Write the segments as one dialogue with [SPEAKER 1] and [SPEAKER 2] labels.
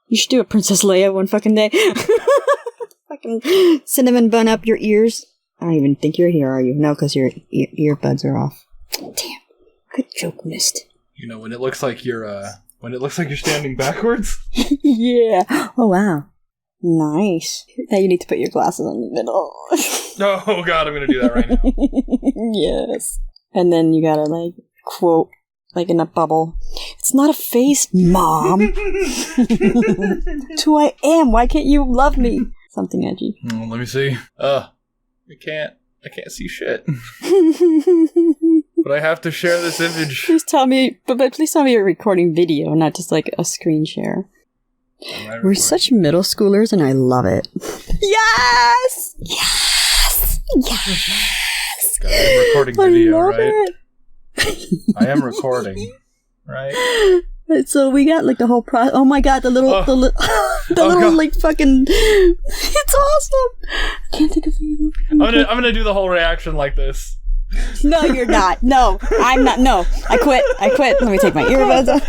[SPEAKER 1] You should do a Princess Leia one fucking day. Fucking cinnamon bun up your ears. I don't even think you're here, are you? No, because your earbuds are off. Damn. Good joke, missed.
[SPEAKER 2] You know, when it looks like you're standing backwards?
[SPEAKER 1] Yeah. Oh, wow. Nice. Now you need to put your glasses on the middle.
[SPEAKER 2] Oh, God, I'm going to do that right now.
[SPEAKER 1] Yes. And then you gotta, like, quote, like in a bubble, "It's not a face, Mom. It's who I am. Why can't you love me?" Something edgy.
[SPEAKER 2] Let me see. I can't see shit. But I have to share this image.
[SPEAKER 1] Please tell me, but please tell me you're recording video, not just like a screen share. We're such middle schoolers, and I love it. Yes! Yes! Yes!
[SPEAKER 2] God, I'm recording video, right?
[SPEAKER 1] It.
[SPEAKER 2] I am recording, right?
[SPEAKER 1] So we got like the whole process. Oh my God, the little
[SPEAKER 2] God.
[SPEAKER 1] like fucking. It's awesome. I can't think of you.
[SPEAKER 2] I'm gonna do the whole reaction like this.
[SPEAKER 1] No, you're not. No, I'm not. No, I quit. Let me take my earbuds off.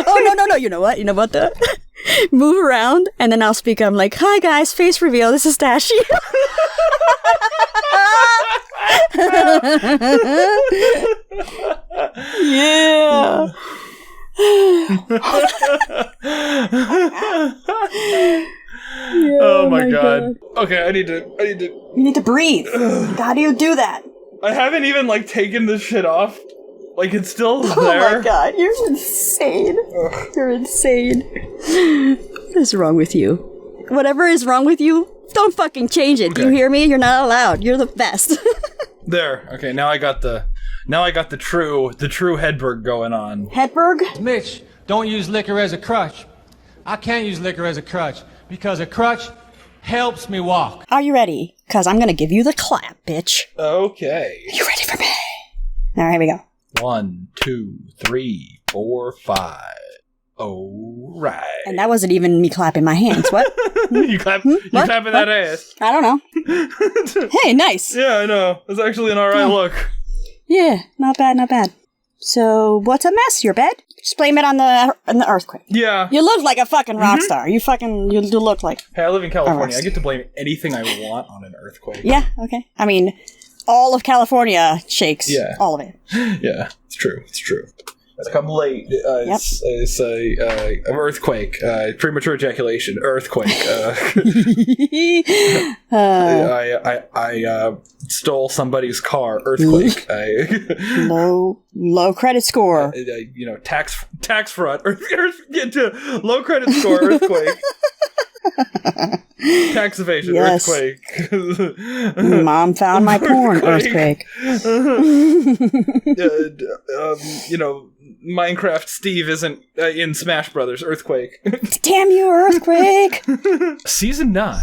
[SPEAKER 1] Oh no! You know what? Move around, and then I'll speak. I'm like, "Hi guys, face reveal. This is Dashi." Yeah.
[SPEAKER 2] Oh my god. Okay, I need to.
[SPEAKER 1] You need to breathe. How do you do that?
[SPEAKER 2] I haven't even like taken this shit off. Like it's still there.
[SPEAKER 1] Oh my god, you're insane. Ugh. You're insane. What is wrong with you? Whatever is wrong with you, don't fucking change it. Okay. You hear me? You're not allowed. You're the best.
[SPEAKER 2] There. Okay, now I got the true Hedberg going on.
[SPEAKER 1] Hedberg?
[SPEAKER 3] Mitch, don't use liquor as a crutch. I can't use liquor as a crutch because a crutch helps me walk.
[SPEAKER 1] Are you ready? Because I'm going to give you the clap, bitch.
[SPEAKER 2] Okay.
[SPEAKER 1] Are you ready for me? All right, here we go.
[SPEAKER 2] 1, 2, 3, 4, 5. All right.
[SPEAKER 1] And that wasn't even me clapping my hands. What?
[SPEAKER 2] You clapping that ass.
[SPEAKER 1] I don't know. Hey, nice.
[SPEAKER 2] Yeah, I know. It's actually an alright look.
[SPEAKER 1] Yeah, not bad. So, what's a mess? Your bed? Just blame it on the earthquake.
[SPEAKER 2] Yeah.
[SPEAKER 1] You look like a fucking rock star. You look like...
[SPEAKER 2] Hey, I live in California. I get to blame anything I want on an earthquake.
[SPEAKER 1] Yeah, okay. I mean, all of California shakes. Yeah. All of it.
[SPEAKER 2] Yeah, it's true. It's come late. It's a earthquake. Premature ejaculation. Earthquake. I stole somebody's car. Earthquake.
[SPEAKER 1] Low credit score.
[SPEAKER 2] Tax fraud. Low credit score. Earthquake. Tax evasion.
[SPEAKER 1] Yes.
[SPEAKER 2] Earthquake.
[SPEAKER 1] Mom found my porn. Earthquake.
[SPEAKER 2] Minecraft Steve isn't in Smash Brothers. Earthquake.
[SPEAKER 1] Damn you, Earthquake!
[SPEAKER 2] Season 9,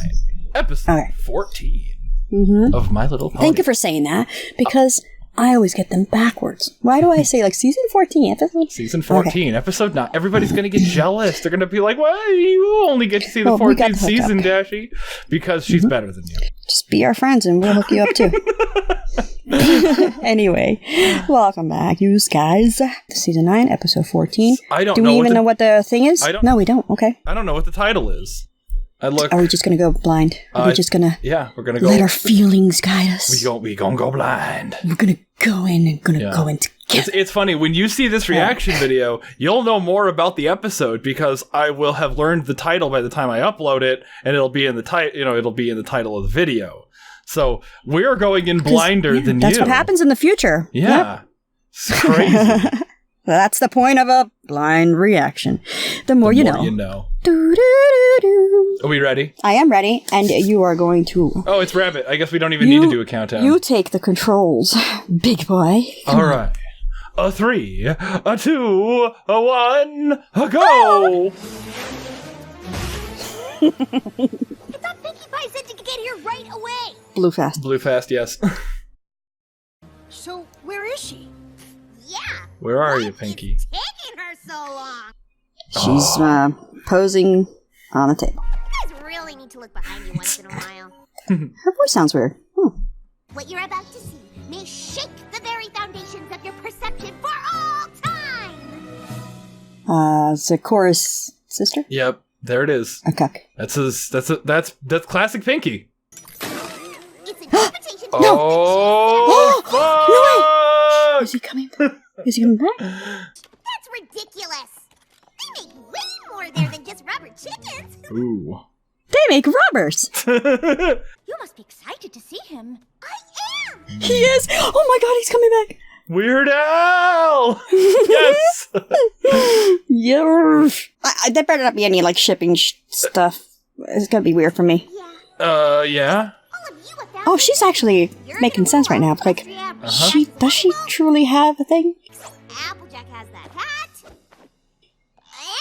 [SPEAKER 2] episode 14 of My Little Pony.
[SPEAKER 1] Thank you for saying that, because I always get them backwards. Why do I say, like, season 14 episode?
[SPEAKER 2] Season 14, episode 9. Everybody's going to get jealous. They're going to be like, why you only get to see the 14th season, Dashi? Because she's better than you.
[SPEAKER 1] Just be our friends and we'll hook you up, too. Anyway, welcome back, you guys. Season 9, episode 14. Do we even know what the thing is? No, we don't. Okay.
[SPEAKER 2] I don't know what the title is.
[SPEAKER 1] Are we just going to go blind? Are we just going to...
[SPEAKER 2] Yeah, we're going to go...
[SPEAKER 1] Let our feelings guide us.
[SPEAKER 2] We gonna go blind.
[SPEAKER 1] We're going to go in and go in together.
[SPEAKER 2] It's funny, when you see this reaction video, you'll know more about the episode because I will have learned the title by the time I upload it, and it'll be in the it'll be in the title of the video. So we're going in blinder than
[SPEAKER 1] that's
[SPEAKER 2] you.
[SPEAKER 1] That's what happens in the future.
[SPEAKER 2] Yeah. Yep. It's crazy.
[SPEAKER 1] That's the point of a blind reaction. The more you know.
[SPEAKER 2] Are we ready?
[SPEAKER 1] I am ready, and you are going to...
[SPEAKER 2] Oh, it's Rabbit. I guess we don't even need to do a countdown.
[SPEAKER 1] You take the controls, big boy.
[SPEAKER 2] All right. A 3, a 2, a 1, a go!
[SPEAKER 4] I thought Pinkie Pie said you could get here right away.
[SPEAKER 1] Blue fast,
[SPEAKER 2] yes.
[SPEAKER 4] So, where is she? Yeah.
[SPEAKER 2] Where are you, Pinkie?
[SPEAKER 4] Taking her so long.
[SPEAKER 1] She's posing on the table.
[SPEAKER 4] You guys really need to look behind you once in a while.
[SPEAKER 1] Her voice sounds weird.
[SPEAKER 4] What you're about to see may shake the very foundations of your perception for all time.
[SPEAKER 1] Zikora's sister?
[SPEAKER 2] Yep, there it is.
[SPEAKER 1] Okay.
[SPEAKER 2] That's classic Pinky.
[SPEAKER 4] It's an invitation.
[SPEAKER 2] Oh,
[SPEAKER 1] No
[SPEAKER 2] fuck!
[SPEAKER 1] Is he coming back? Is he coming back?
[SPEAKER 4] That's ridiculous. They make way more there than just rubber chickens.
[SPEAKER 2] Ooh.
[SPEAKER 1] They make rubbers.
[SPEAKER 4] You must be excited to see him. I am.
[SPEAKER 1] He is. Oh my god, he's coming back.
[SPEAKER 2] Weird Al! Yes!
[SPEAKER 1] Yes. There better not be any like shipping stuff. It's gonna be weird for me.
[SPEAKER 4] Yeah.
[SPEAKER 2] Yeah?
[SPEAKER 4] All of you have found
[SPEAKER 1] Oh, she's actually making sense right now. Like, does she truly have a thing
[SPEAKER 4] Applejack has that hat.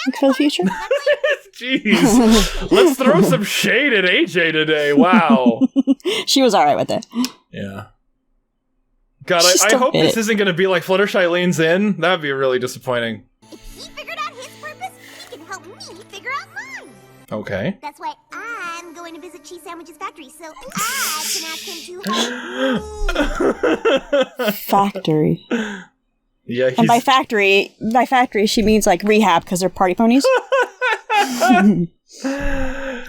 [SPEAKER 1] like, for the future?
[SPEAKER 2] Jeez. Let's throw some shade at AJ today. Wow.
[SPEAKER 1] She was alright with it.
[SPEAKER 2] Yeah. God,
[SPEAKER 1] She
[SPEAKER 2] I
[SPEAKER 1] still
[SPEAKER 2] hope
[SPEAKER 1] bit
[SPEAKER 2] this
[SPEAKER 1] it.
[SPEAKER 2] isn't going to be like Fluttershy leans in. That would be really disappointing.
[SPEAKER 4] If he figured out his purpose, he can help me figure out mine.
[SPEAKER 2] Okay.
[SPEAKER 4] That's why I'm going to visit Cheese Sandwich's factory, so I can ask him to help me.
[SPEAKER 1] Factory.
[SPEAKER 2] Yeah,
[SPEAKER 1] And by factory, she means like rehab because they're party ponies.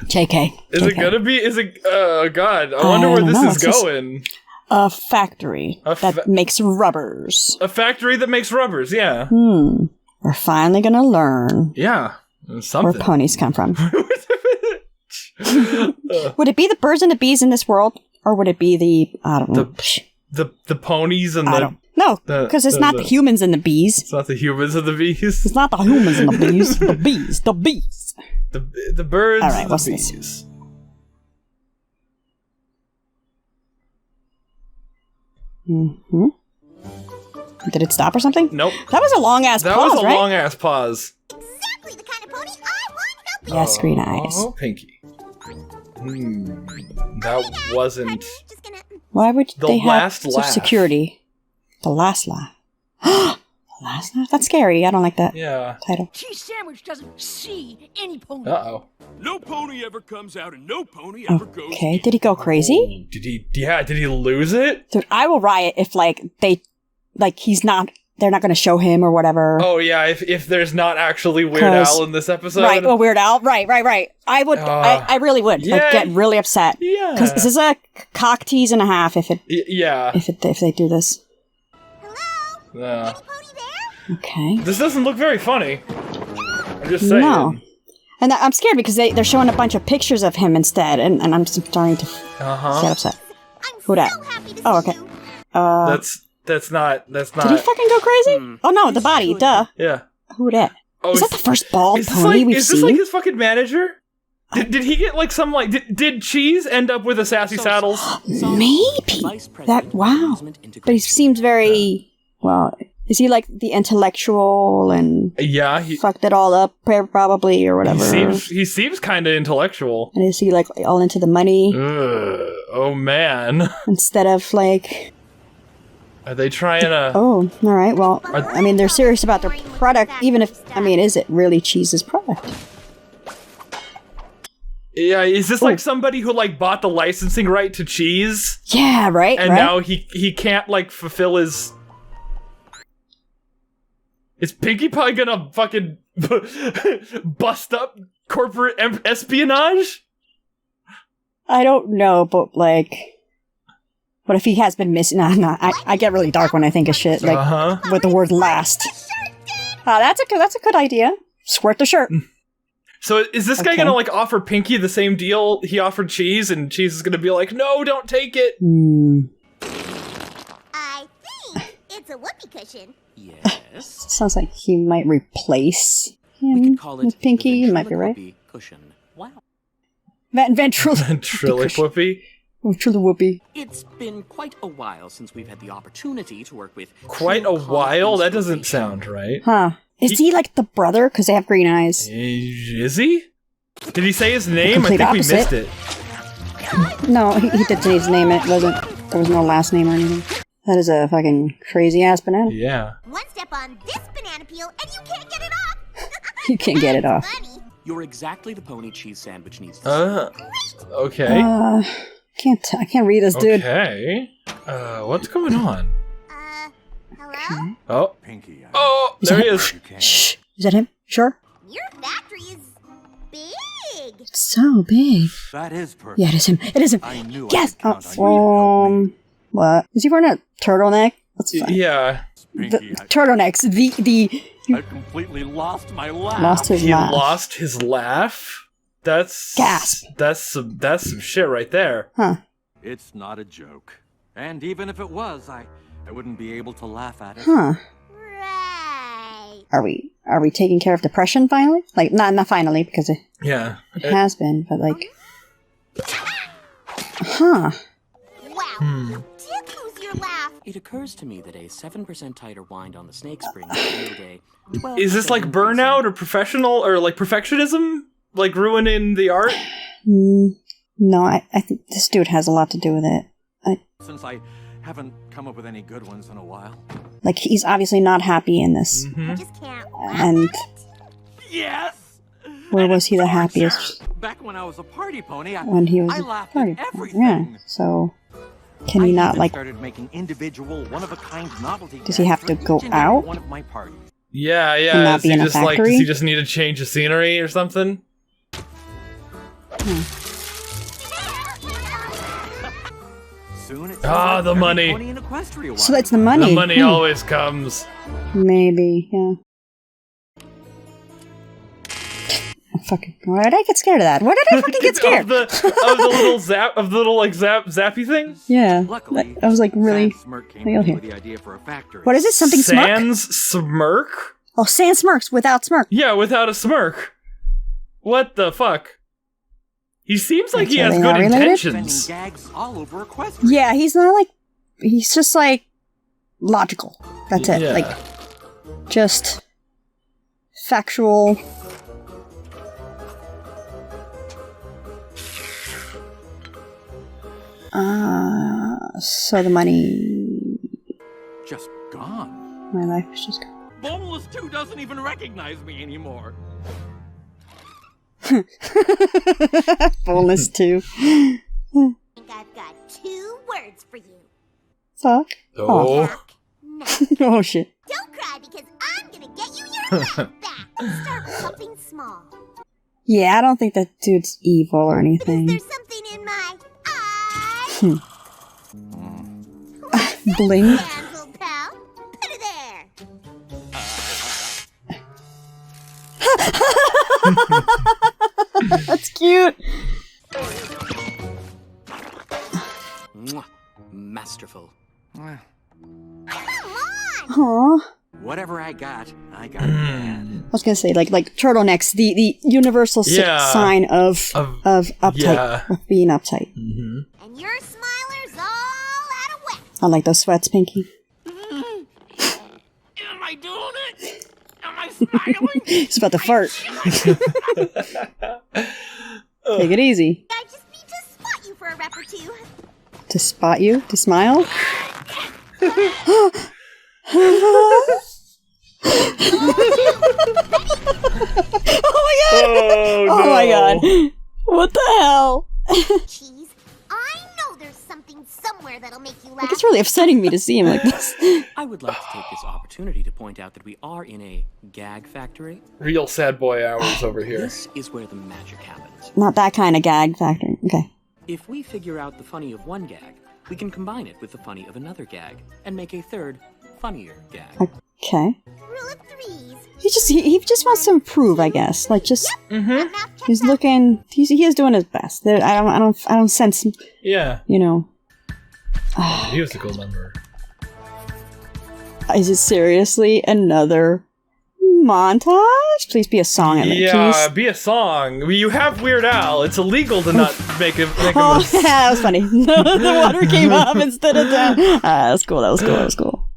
[SPEAKER 1] JK.
[SPEAKER 2] Is it gonna be? Is it? God, I wonder
[SPEAKER 1] I
[SPEAKER 2] where
[SPEAKER 1] don't
[SPEAKER 2] this
[SPEAKER 1] know,
[SPEAKER 2] is
[SPEAKER 1] it's just-
[SPEAKER 2] going.
[SPEAKER 1] A factory that makes rubbers.
[SPEAKER 2] A factory that makes rubbers. Yeah.
[SPEAKER 1] We're finally gonna learn
[SPEAKER 2] Yeah.
[SPEAKER 1] where
[SPEAKER 2] Something.
[SPEAKER 1] ponies come from. Would it be the birds and the bees in this world, or would it be the I don't know?
[SPEAKER 2] The ponies and
[SPEAKER 1] I
[SPEAKER 2] the.
[SPEAKER 1] don't. No, because it's not the humans and the bees.
[SPEAKER 2] It's not the humans and the bees.
[SPEAKER 1] It's not the humans and the bees. The bees. The bees.
[SPEAKER 2] The birds.
[SPEAKER 1] All right,
[SPEAKER 2] and
[SPEAKER 1] what's
[SPEAKER 2] the
[SPEAKER 1] this?
[SPEAKER 2] bees.
[SPEAKER 1] Mm-hmm. Did it stop or something?
[SPEAKER 2] Nope.
[SPEAKER 1] That was a long ass
[SPEAKER 2] That
[SPEAKER 1] pause,
[SPEAKER 2] was a
[SPEAKER 1] right?
[SPEAKER 2] long ass pause.
[SPEAKER 4] Exactly the kind of pony I want helping.
[SPEAKER 1] Yes, green eyes.
[SPEAKER 2] Oh, Pinky. That wasn't.
[SPEAKER 4] Just gonna.
[SPEAKER 1] Why would
[SPEAKER 2] The
[SPEAKER 1] they have
[SPEAKER 2] last
[SPEAKER 1] such
[SPEAKER 2] laugh.
[SPEAKER 1] security? The last laugh. The last laugh? That's scary. I don't like that
[SPEAKER 2] Yeah.
[SPEAKER 1] title.
[SPEAKER 5] Cheese Sandwich doesn't see any pony.
[SPEAKER 2] Uh-oh.
[SPEAKER 6] No pony ever comes out and no pony ever goes
[SPEAKER 1] Okay,
[SPEAKER 6] in.
[SPEAKER 1] did he go crazy?
[SPEAKER 2] Did he? Yeah. Did he lose it?
[SPEAKER 1] Dude, I will riot if they're not going to show him or whatever.
[SPEAKER 2] Oh yeah. If there's not actually Weird
[SPEAKER 1] 'Cause-
[SPEAKER 2] Al in this episode.
[SPEAKER 1] Right, oh, Weird Al. Right. I would, I really would
[SPEAKER 2] yeah.
[SPEAKER 1] get really upset.
[SPEAKER 2] Yeah.
[SPEAKER 1] Because this is a cock tease and a half if
[SPEAKER 2] Yeah.
[SPEAKER 1] if they do this.
[SPEAKER 4] Hello?
[SPEAKER 2] Yeah.
[SPEAKER 4] Any pony there?
[SPEAKER 1] Okay.
[SPEAKER 2] This doesn't look very funny. I'm just saying.
[SPEAKER 1] No. And I'm scared because they're showing a bunch of pictures of him instead, and I'm starting to get upset.
[SPEAKER 4] I'm
[SPEAKER 1] Who dat?
[SPEAKER 4] so happy to
[SPEAKER 1] Oh,
[SPEAKER 4] see
[SPEAKER 1] okay.
[SPEAKER 4] you.
[SPEAKER 2] That's not.
[SPEAKER 1] Did he fucking go crazy? Oh no, the body, duh.
[SPEAKER 2] Yeah.
[SPEAKER 1] Who dat?
[SPEAKER 2] Oh,
[SPEAKER 1] Is that the first bald pony we've
[SPEAKER 2] is
[SPEAKER 1] seen?
[SPEAKER 2] this like his fucking manager? Did he get like some like did Cheese end up with a Sassy Saddles?
[SPEAKER 1] Maybe. Wow. But he seems very, well, is he like the intellectual and
[SPEAKER 2] Yeah, he
[SPEAKER 1] fucked it all up probably or whatever?
[SPEAKER 2] he seems kind of intellectual.
[SPEAKER 1] And is he like all into the money
[SPEAKER 2] Oh man,
[SPEAKER 1] instead of like,
[SPEAKER 2] are they trying to?
[SPEAKER 1] oh, all right, well, I mean, they're serious about their product, even if, I mean, is it really Cheese's product?
[SPEAKER 2] Yeah, is this like somebody who like bought the licensing right to Cheese
[SPEAKER 1] Yeah, right,
[SPEAKER 2] and
[SPEAKER 1] right?
[SPEAKER 2] now he can't like fulfill his? Is Pinkie Pie gonna fucking bust up corporate espionage?
[SPEAKER 1] I don't know, but like, what if he has been missing? No, I get really dark when I think of shit, like, with the word last. That's a good idea. Squirt the shirt.
[SPEAKER 2] So is this guy gonna like offer Pinky the same deal he offered Cheese, and Cheese is gonna be like, no, don't take it?
[SPEAKER 4] I think it's a whoopee cushion.
[SPEAKER 5] Yes.
[SPEAKER 1] Sounds like he might replace
[SPEAKER 5] We
[SPEAKER 1] him
[SPEAKER 5] could call it
[SPEAKER 1] with Pinky. You might be right.
[SPEAKER 5] ventriloquy cushion. Wow.
[SPEAKER 2] Ventriloquy?
[SPEAKER 1] Ventriloquy.
[SPEAKER 5] It's been quite a while since we've had the opportunity to work with.
[SPEAKER 2] Quite a while? That doesn't sound right.
[SPEAKER 1] Huh. Is he like the brother? Because they have green eyes.
[SPEAKER 2] Is he? Did he say his name? I
[SPEAKER 1] complete
[SPEAKER 2] think we
[SPEAKER 1] opposite.
[SPEAKER 2] missed it.
[SPEAKER 1] No, he did say his name. There was no last name or anything. That is a fucking crazy ass banana.
[SPEAKER 2] Yeah.
[SPEAKER 4] One step on this banana peel and you can't get it off.
[SPEAKER 1] You can't get it off.
[SPEAKER 4] Funny.
[SPEAKER 5] You're exactly the pony Cheese Sandwich needs to see.
[SPEAKER 2] Okay.
[SPEAKER 1] I can't read this, dude.
[SPEAKER 2] Okay. What's going on?
[SPEAKER 4] Hello?
[SPEAKER 2] Oh.
[SPEAKER 6] Pinky,
[SPEAKER 2] Oh, there he is.
[SPEAKER 1] Shh. Is that him? Sure?
[SPEAKER 4] Your factory is big.
[SPEAKER 1] So big.
[SPEAKER 7] That is perfect.
[SPEAKER 1] Yeah, it is him. It is him.
[SPEAKER 7] I knew
[SPEAKER 1] Yes!
[SPEAKER 7] I could count on you to help me.
[SPEAKER 1] What? Is he wearing a turtleneck? That's fine.
[SPEAKER 2] Yeah.
[SPEAKER 1] The turtlenecks.
[SPEAKER 7] I completely lost my laugh.
[SPEAKER 1] Lost his
[SPEAKER 2] He
[SPEAKER 1] laugh.
[SPEAKER 2] lost his laugh? That's...
[SPEAKER 1] Gasp.
[SPEAKER 2] That's some shit right there.
[SPEAKER 1] Huh.
[SPEAKER 7] It's not a joke. And even if it was, I wouldn't be able to laugh at it.
[SPEAKER 1] Huh.
[SPEAKER 4] Right.
[SPEAKER 1] Are we taking care of depression finally? Like, not finally, because it
[SPEAKER 2] Yeah.
[SPEAKER 1] has been, but like... Huh.
[SPEAKER 4] Wow. Did lose your laugh.
[SPEAKER 5] It occurs to me that a 7% tighter wind on the snake spring would yield a 12%
[SPEAKER 2] Is this like
[SPEAKER 5] increase in-
[SPEAKER 2] burnout or professional or like perfectionism? Like ruining the art?
[SPEAKER 1] No, I think this dude has a lot to do with it.
[SPEAKER 7] Since I haven't come up with any good ones in a while.
[SPEAKER 1] Like, he's obviously not happy in this.
[SPEAKER 4] I just can't laugh
[SPEAKER 1] And
[SPEAKER 4] at it.
[SPEAKER 7] Yes!
[SPEAKER 1] where was he the happiest?
[SPEAKER 7] Back when I was a party pony,
[SPEAKER 1] When he was
[SPEAKER 7] I
[SPEAKER 1] a
[SPEAKER 7] laughed
[SPEAKER 1] party.
[SPEAKER 7] at everything.
[SPEAKER 1] Yeah, so... Can
[SPEAKER 7] I
[SPEAKER 1] he not,
[SPEAKER 7] even
[SPEAKER 1] like...
[SPEAKER 7] started making individual, one-of-a-kind novelty
[SPEAKER 1] Does he
[SPEAKER 7] gags
[SPEAKER 1] have
[SPEAKER 7] for
[SPEAKER 1] to
[SPEAKER 7] each
[SPEAKER 1] go
[SPEAKER 7] and every
[SPEAKER 1] out?
[SPEAKER 7] one of my parties.
[SPEAKER 2] Yeah,
[SPEAKER 1] And
[SPEAKER 2] yeah.
[SPEAKER 1] not
[SPEAKER 2] Is
[SPEAKER 1] be
[SPEAKER 2] he
[SPEAKER 1] in a
[SPEAKER 2] just like,
[SPEAKER 1] factory?
[SPEAKER 2] does he just need to change the scenery or something?
[SPEAKER 7] Soon it's
[SPEAKER 2] Ah, the
[SPEAKER 7] every
[SPEAKER 2] money.
[SPEAKER 7] pony in Equestria
[SPEAKER 1] So
[SPEAKER 7] wanted
[SPEAKER 1] that's the
[SPEAKER 7] one.
[SPEAKER 1] money.
[SPEAKER 2] The money always comes.
[SPEAKER 1] Maybe, yeah. Oh, fucking, why did I get scared of that? Why did I fucking get scared?
[SPEAKER 2] of the little zappy thing?
[SPEAKER 1] Yeah.
[SPEAKER 7] Luckily,
[SPEAKER 1] I was like, really?
[SPEAKER 7] Sans Smirk came
[SPEAKER 1] Like,
[SPEAKER 7] up
[SPEAKER 1] okay.
[SPEAKER 7] with the idea for a factory.
[SPEAKER 1] What is it? Something smirk?
[SPEAKER 2] Sans smirk?
[SPEAKER 1] Oh, Sans smirks without smirk.
[SPEAKER 2] Yeah, without a smirk. What the fuck? He seems like he
[SPEAKER 1] Are
[SPEAKER 2] has
[SPEAKER 1] they
[SPEAKER 2] good
[SPEAKER 1] not related?
[SPEAKER 7] Sending
[SPEAKER 2] intentions.
[SPEAKER 7] gags all over Equestria.
[SPEAKER 1] Yeah, he's not like... He's just like... Logical. That's it.
[SPEAKER 2] Yeah.
[SPEAKER 1] Like, just... Factual... So the money...
[SPEAKER 7] Just gone.
[SPEAKER 1] My life is just gone.
[SPEAKER 7] Boneless 2 doesn't even recognize me anymore.
[SPEAKER 1] Boneless too.
[SPEAKER 4] I think I've got 2 words for you.
[SPEAKER 1] Fuck.
[SPEAKER 2] Oh.
[SPEAKER 4] Knock, knock.
[SPEAKER 1] Oh shit.
[SPEAKER 4] Don't cry because I'm gonna get you your laugh back. Start with something small.
[SPEAKER 1] Yeah, I don't think that dude's evil or
[SPEAKER 4] Is
[SPEAKER 1] anything.
[SPEAKER 4] there something in my eye?
[SPEAKER 1] Bling.
[SPEAKER 4] Hansel, pal. Put it there.
[SPEAKER 1] That's cute.
[SPEAKER 5] Mwah. Masterful.
[SPEAKER 4] Come on.
[SPEAKER 1] Aww.
[SPEAKER 7] Whatever I got bad.
[SPEAKER 1] I was gonna say like turtlenecks, the universal
[SPEAKER 2] Yeah.
[SPEAKER 1] sign of uptight,
[SPEAKER 2] yeah.
[SPEAKER 1] of being uptight.
[SPEAKER 4] And your smiler's all out of whack.
[SPEAKER 1] I like those sweats, Pinky.
[SPEAKER 6] Am I doing it? Am I smiling?
[SPEAKER 1] He's about to fart. Take it easy.
[SPEAKER 4] I just need to spot you for a rep or 2.
[SPEAKER 1] To spot you, to smile.
[SPEAKER 2] Oh,
[SPEAKER 1] Oh my
[SPEAKER 2] no.
[SPEAKER 1] god. What the hell?
[SPEAKER 4] Cheese, I know there's something somewhere that'll make you laugh.
[SPEAKER 1] Like, it's really upsetting me to see him like this.
[SPEAKER 5] I would like to take this opportunity to point out that we are in a gag factory.
[SPEAKER 2] Real sad boy hours over here.
[SPEAKER 5] This is where the magic happens.
[SPEAKER 1] Not that kind of gag factory. Okay.
[SPEAKER 5] If we figure out the funny of one gag, we can combine it with the funny of another gag and make a third, funnier gag.
[SPEAKER 1] Okay.
[SPEAKER 4] Rule of 3s.
[SPEAKER 1] He just wants to improve, I guess. Like just
[SPEAKER 4] That mouth checks
[SPEAKER 1] he's
[SPEAKER 4] out.
[SPEAKER 1] looking. He is doing his best. I don't sense.
[SPEAKER 2] Yeah.
[SPEAKER 1] You know.
[SPEAKER 2] Musical number.
[SPEAKER 1] Is it seriously another montage? Please be a song at least.
[SPEAKER 2] Yeah,
[SPEAKER 1] Please.
[SPEAKER 2] be a song. You have Weird Al. It's illegal to not make him.
[SPEAKER 1] Oh, yeah, that was funny. The water came up instead of down. That was cool. That was cool.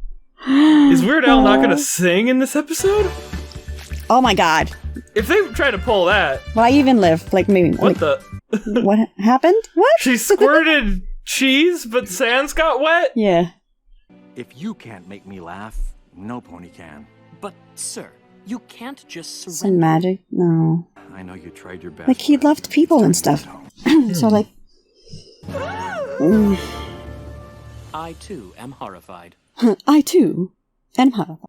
[SPEAKER 2] Is Weird Al not gonna sing in this episode?
[SPEAKER 1] Oh my god.
[SPEAKER 2] If they try to pull that,
[SPEAKER 1] Will I even live? Like maybe.
[SPEAKER 2] what the?
[SPEAKER 1] What happened? What?
[SPEAKER 2] She squirted cheese, but Sans got wet.
[SPEAKER 1] Yeah.
[SPEAKER 7] If you can't make me laugh, no pony can.
[SPEAKER 5] But, sir, you can't just
[SPEAKER 1] Some
[SPEAKER 5] surrender.
[SPEAKER 1] magic? No.
[SPEAKER 7] I know you tried your best.
[SPEAKER 1] Like he
[SPEAKER 7] but
[SPEAKER 1] loved people and
[SPEAKER 7] it's time
[SPEAKER 1] stuff.
[SPEAKER 7] to go.
[SPEAKER 1] So like.
[SPEAKER 5] I, too, am horrified.
[SPEAKER 1] I too am horrified.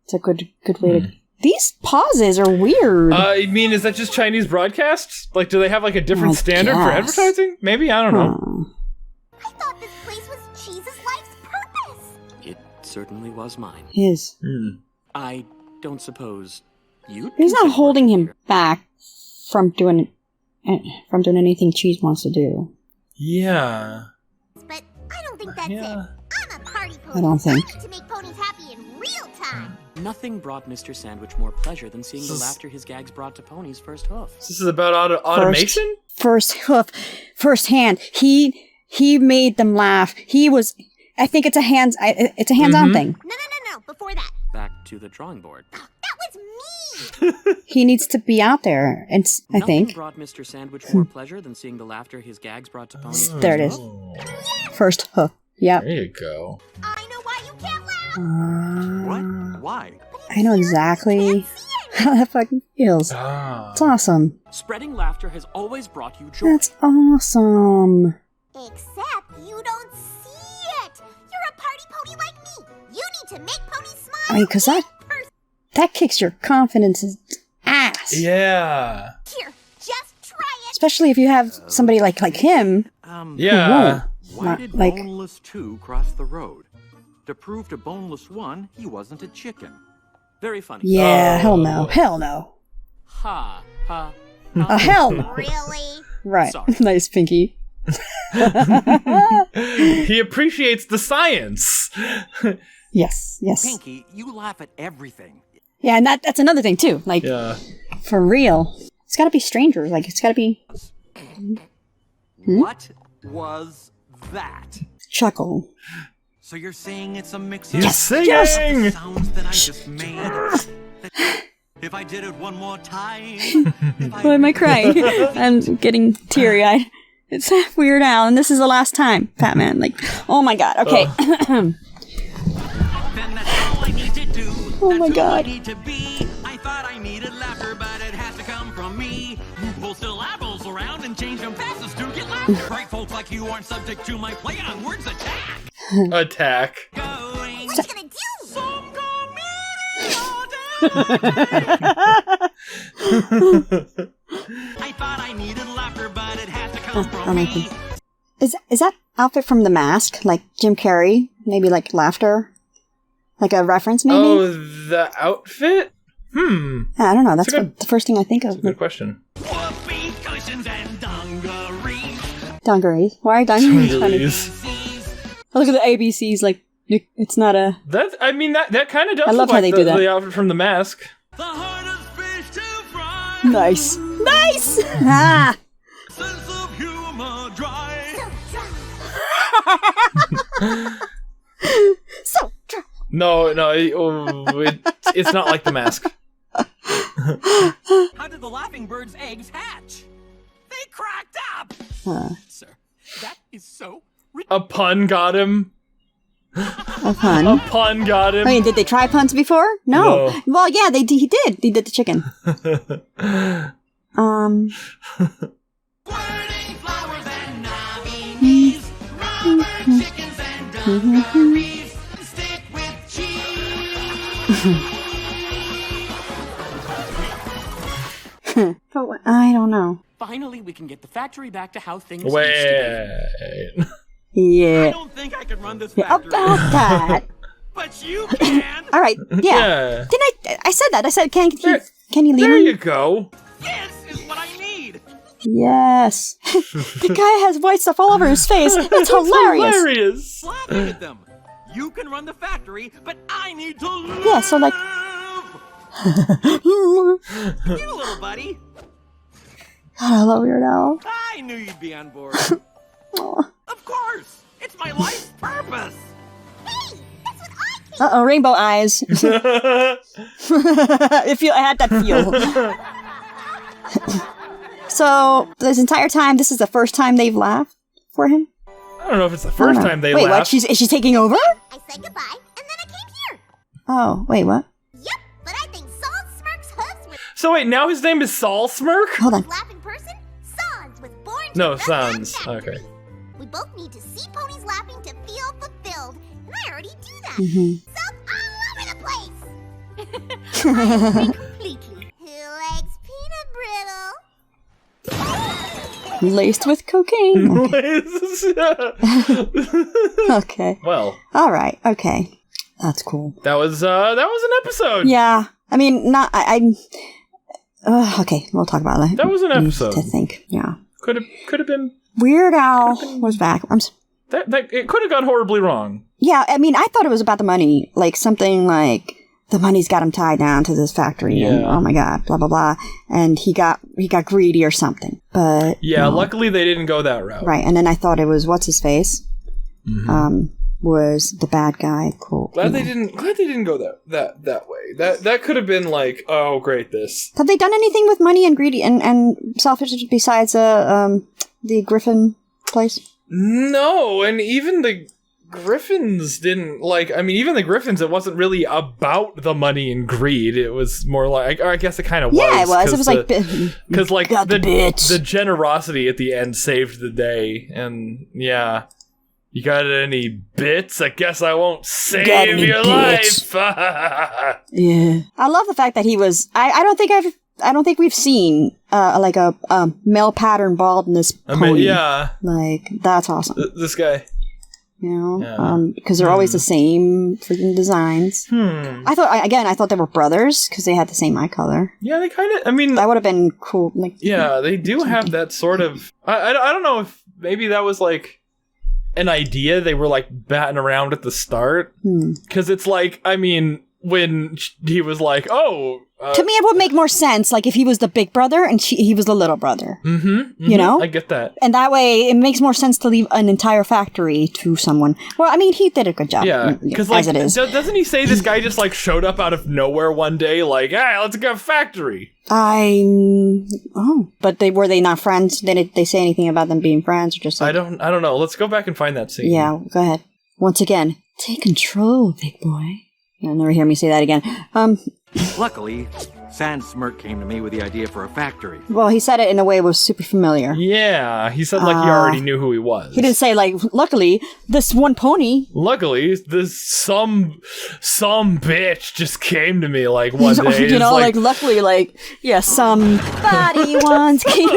[SPEAKER 1] It's a good way to These pauses are weird.
[SPEAKER 2] I mean, is that just Chinese broadcasts? Like, do they have like a different standard for advertising? Maybe, I don't know.
[SPEAKER 4] I thought this place was Cheese's life's purpose.
[SPEAKER 5] It certainly was mine.
[SPEAKER 1] His.
[SPEAKER 5] I don't suppose you.
[SPEAKER 1] He's not holding him back from doing anything Cheese wants to do.
[SPEAKER 2] Yeah.
[SPEAKER 4] But I don't think that's it. I'm a party pony.
[SPEAKER 1] I don't think.
[SPEAKER 4] I need to make ponies happy in real time.
[SPEAKER 5] Nothing brought Mr. Sandwich more pleasure than seeing the laughter his gags brought to Pony's first hoof.
[SPEAKER 2] This is about automation?
[SPEAKER 1] First hoof. First hand. He made them laugh. I think it's a hands-on thing.
[SPEAKER 4] No. Before that.
[SPEAKER 5] Back to the drawing board.
[SPEAKER 4] That was me.
[SPEAKER 1] He needs to be out there, and I think.
[SPEAKER 5] Nothing brought Mr. Sandwich more pleasure than seeing the laughter his gags brought to Pony's first
[SPEAKER 1] There it is.
[SPEAKER 4] Yes.
[SPEAKER 1] First hoof. Yep.
[SPEAKER 2] There you go.
[SPEAKER 4] I know why you can't laugh.
[SPEAKER 7] What? Why?
[SPEAKER 1] I know exactly how that fucking feels. It's awesome.
[SPEAKER 5] Spreading laughter has always brought you joy.
[SPEAKER 1] That's awesome.
[SPEAKER 4] Except you don't see it. You're a party pony like me. You need to make ponies smile.
[SPEAKER 1] I mean, because that kicks your confidence's ass.
[SPEAKER 2] Yeah.
[SPEAKER 4] Here, just try it.
[SPEAKER 1] Especially if you have somebody like him.
[SPEAKER 2] Yeah.
[SPEAKER 7] Why did
[SPEAKER 1] like-
[SPEAKER 7] Boneless 2 cross the road? To prove to Boneless 1 he wasn't a chicken.
[SPEAKER 5] Very funny.
[SPEAKER 1] Yeah, hell no. Hell no.
[SPEAKER 5] Ha.
[SPEAKER 1] Hell no.
[SPEAKER 4] Really?
[SPEAKER 1] Right.
[SPEAKER 5] Sorry.
[SPEAKER 1] Nice, Pinky.
[SPEAKER 2] He appreciates the science.
[SPEAKER 1] Yes.
[SPEAKER 7] Pinky, you laugh at everything.
[SPEAKER 1] Yeah, and that's another thing, too. Like, for real. It's gotta be strangers. Like, it's gotta be...
[SPEAKER 7] What was that?
[SPEAKER 1] Chuckle.
[SPEAKER 7] So you're saying it's a mix
[SPEAKER 2] He's
[SPEAKER 7] of
[SPEAKER 2] singing!
[SPEAKER 7] the sounds that I just made? If I did it one more time...
[SPEAKER 1] Why am I crying? I'm getting teary-eyed. It's Weird Al, and this is the last time, Fatman. Like, oh my god. Okay.
[SPEAKER 7] Then that's all I need to do.
[SPEAKER 1] Oh my
[SPEAKER 7] That's
[SPEAKER 1] God.
[SPEAKER 7] who I need to be. I thought I needed laughter, but it has to come from me. We'll still apples around and change them fastest to get laughter. Bright folks like you aren't subject to my play on words attack.
[SPEAKER 2] Attack.
[SPEAKER 7] Going
[SPEAKER 4] What you gonna do?
[SPEAKER 7] some I thought I needed laughter, but it has to come from me.
[SPEAKER 1] Is that outfit from The Mask? Like Jim Carrey? Maybe like laughter? Like a reference, maybe?
[SPEAKER 2] Oh, the outfit?
[SPEAKER 1] I don't know. That's the first thing I think of.
[SPEAKER 2] Good question.
[SPEAKER 7] Whoopee cushions and dungarees.
[SPEAKER 1] Dungarees. Why are dungarees funny?
[SPEAKER 2] Dungarees.
[SPEAKER 1] Look at the ABCs. Like, it's not a...
[SPEAKER 2] That kind of does
[SPEAKER 1] I love
[SPEAKER 2] look
[SPEAKER 1] how
[SPEAKER 2] like
[SPEAKER 1] they do that.
[SPEAKER 2] the outfit from The Mask.
[SPEAKER 7] The hardest fish to fry.
[SPEAKER 1] Nice. Nice! Ah!
[SPEAKER 7] Sense of humor dry.
[SPEAKER 1] So...
[SPEAKER 2] No, it's not like The Mask.
[SPEAKER 7] How did the laughing bird's eggs hatch? They cracked up.
[SPEAKER 5] Sir, that is so
[SPEAKER 2] A pun got him.
[SPEAKER 1] A pun.
[SPEAKER 2] A pun got him.
[SPEAKER 1] I mean, did they try puns before? No. Well, yeah, he did. He did the chicken.
[SPEAKER 7] Squirting flowers and nominees. Rubber chickens and dungarees. Stick with cheese.
[SPEAKER 1] But I don't know.
[SPEAKER 5] Finally, we can get the factory back to how things used to
[SPEAKER 2] Wait.
[SPEAKER 7] I
[SPEAKER 1] Yeah.
[SPEAKER 7] don't think I could run this
[SPEAKER 1] Yeah,
[SPEAKER 7] factory.
[SPEAKER 1] about that.
[SPEAKER 7] But you can.
[SPEAKER 1] All right. Yeah.
[SPEAKER 2] Yeah.
[SPEAKER 1] Didn't I said that. I said, can you leave
[SPEAKER 2] There
[SPEAKER 1] me?
[SPEAKER 2] you go.
[SPEAKER 7] This is what I need.
[SPEAKER 1] Yes. The guy has white stuff all over his face. It's hilarious.
[SPEAKER 2] Hilarious.
[SPEAKER 7] Laughing at them. You can run the factory, but I need to live.
[SPEAKER 1] Yeah, so like...
[SPEAKER 7] You little buddy.
[SPEAKER 1] God, I love Weird Al.
[SPEAKER 7] I knew you'd be on board.
[SPEAKER 1] Aw.
[SPEAKER 7] Of course. It's my life's purpose.
[SPEAKER 4] Hey, that's what I think.
[SPEAKER 1] Uh-oh, rainbow eyes. If you had that feel. So, this entire time, this is the first time they've laughed for him?
[SPEAKER 2] I don't know if it's the first time they
[SPEAKER 1] Wait,
[SPEAKER 2] laughed.
[SPEAKER 1] what? Is she taking over?
[SPEAKER 4] I said goodbye, and then I came here.
[SPEAKER 1] Oh, wait, what?
[SPEAKER 4] Yep, but I think Saul Smirk's hooves were
[SPEAKER 2] So wait, now his name is Saul Smirk?
[SPEAKER 1] Hold on.
[SPEAKER 4] laughing person. Sans was born to
[SPEAKER 2] No,
[SPEAKER 4] run that
[SPEAKER 2] Sans.
[SPEAKER 4] factory.
[SPEAKER 2] Okay.
[SPEAKER 4] We both need to see ponies laughing to feel fulfilled, and I already do that.
[SPEAKER 1] Mm-hmm.
[SPEAKER 4] So all over the place. Completely. Who likes peanut brittle?
[SPEAKER 1] Laced with cocaine. Okay.
[SPEAKER 2] Well.
[SPEAKER 1] All right. Okay. That's cool.
[SPEAKER 2] That was an episode.
[SPEAKER 1] Yeah. I mean, not. Okay, we'll talk about it.
[SPEAKER 2] That was an episode.
[SPEAKER 1] To think. Yeah.
[SPEAKER 2] Could have been.
[SPEAKER 1] Weird Al was back.
[SPEAKER 2] It could have gone horribly wrong.
[SPEAKER 1] Yeah, I mean, I thought it was about the money. Like, something like, the money's got him tied down to this factory, and oh my god, blah, blah, blah. And he got greedy or something. But
[SPEAKER 2] yeah, luckily they didn't go that route.
[SPEAKER 1] Right, and then I thought it was, what's-his-face? Was the bad guy. Cool.
[SPEAKER 2] Glad they didn't go that way. That could have been like, oh, great, this.
[SPEAKER 1] Have they done anything with money and greedy and selfish besides the Griffin place?
[SPEAKER 2] No, and even the Griffins didn't, like, I mean, even the Griffins, it wasn't really about the money and greed. It was more like, I guess it kind of was.
[SPEAKER 1] Yeah, it was. It was like,
[SPEAKER 2] because like the generosity at the end saved the day, and yeah. You got any bits? I guess I won't save your life.
[SPEAKER 1] Yeah, I love the fact that he was. I don't think we've seen like a male pattern baldness pony.
[SPEAKER 2] I mean, yeah,
[SPEAKER 1] like that's awesome.
[SPEAKER 2] This guy,
[SPEAKER 1] you know, because they're always the same freaking designs. I thought they were brothers because they had the same eye color.
[SPEAKER 2] Yeah, they kind of. I mean,
[SPEAKER 1] that would have been cool. Like,
[SPEAKER 2] yeah, they do have that sort of. I don't know if maybe that was like an idea they were like batting around at the start, because it's like, I mean, when he was like, oh,
[SPEAKER 1] to me it would make more sense like if he was the big brother and he was the little brother. You know,
[SPEAKER 2] I get that,
[SPEAKER 1] and that way it makes more sense to leave an entire factory to someone. Well, I mean, he did a good job.
[SPEAKER 2] Yeah, because like, doesn't he say this guy just like showed up out of nowhere one day, like, hey, let's go factory?
[SPEAKER 1] But were they not friends? Did they say anything about them being friends, or just like,
[SPEAKER 2] I don't know. Let's go back and find that scene.
[SPEAKER 1] Yeah, go ahead. Once again, take control, big boy. You'll never hear me say that again.
[SPEAKER 8] Luckily, Sand Smirk came to me with the idea for a factory.
[SPEAKER 1] Well, he said it in a way that was super familiar.
[SPEAKER 2] Yeah, he said like he already knew who he was.
[SPEAKER 1] He didn't say like, luckily, this one pony.
[SPEAKER 2] Luckily, this some bitch just came to me like one day.
[SPEAKER 1] You know, like luckily, like, yeah, somebody once came.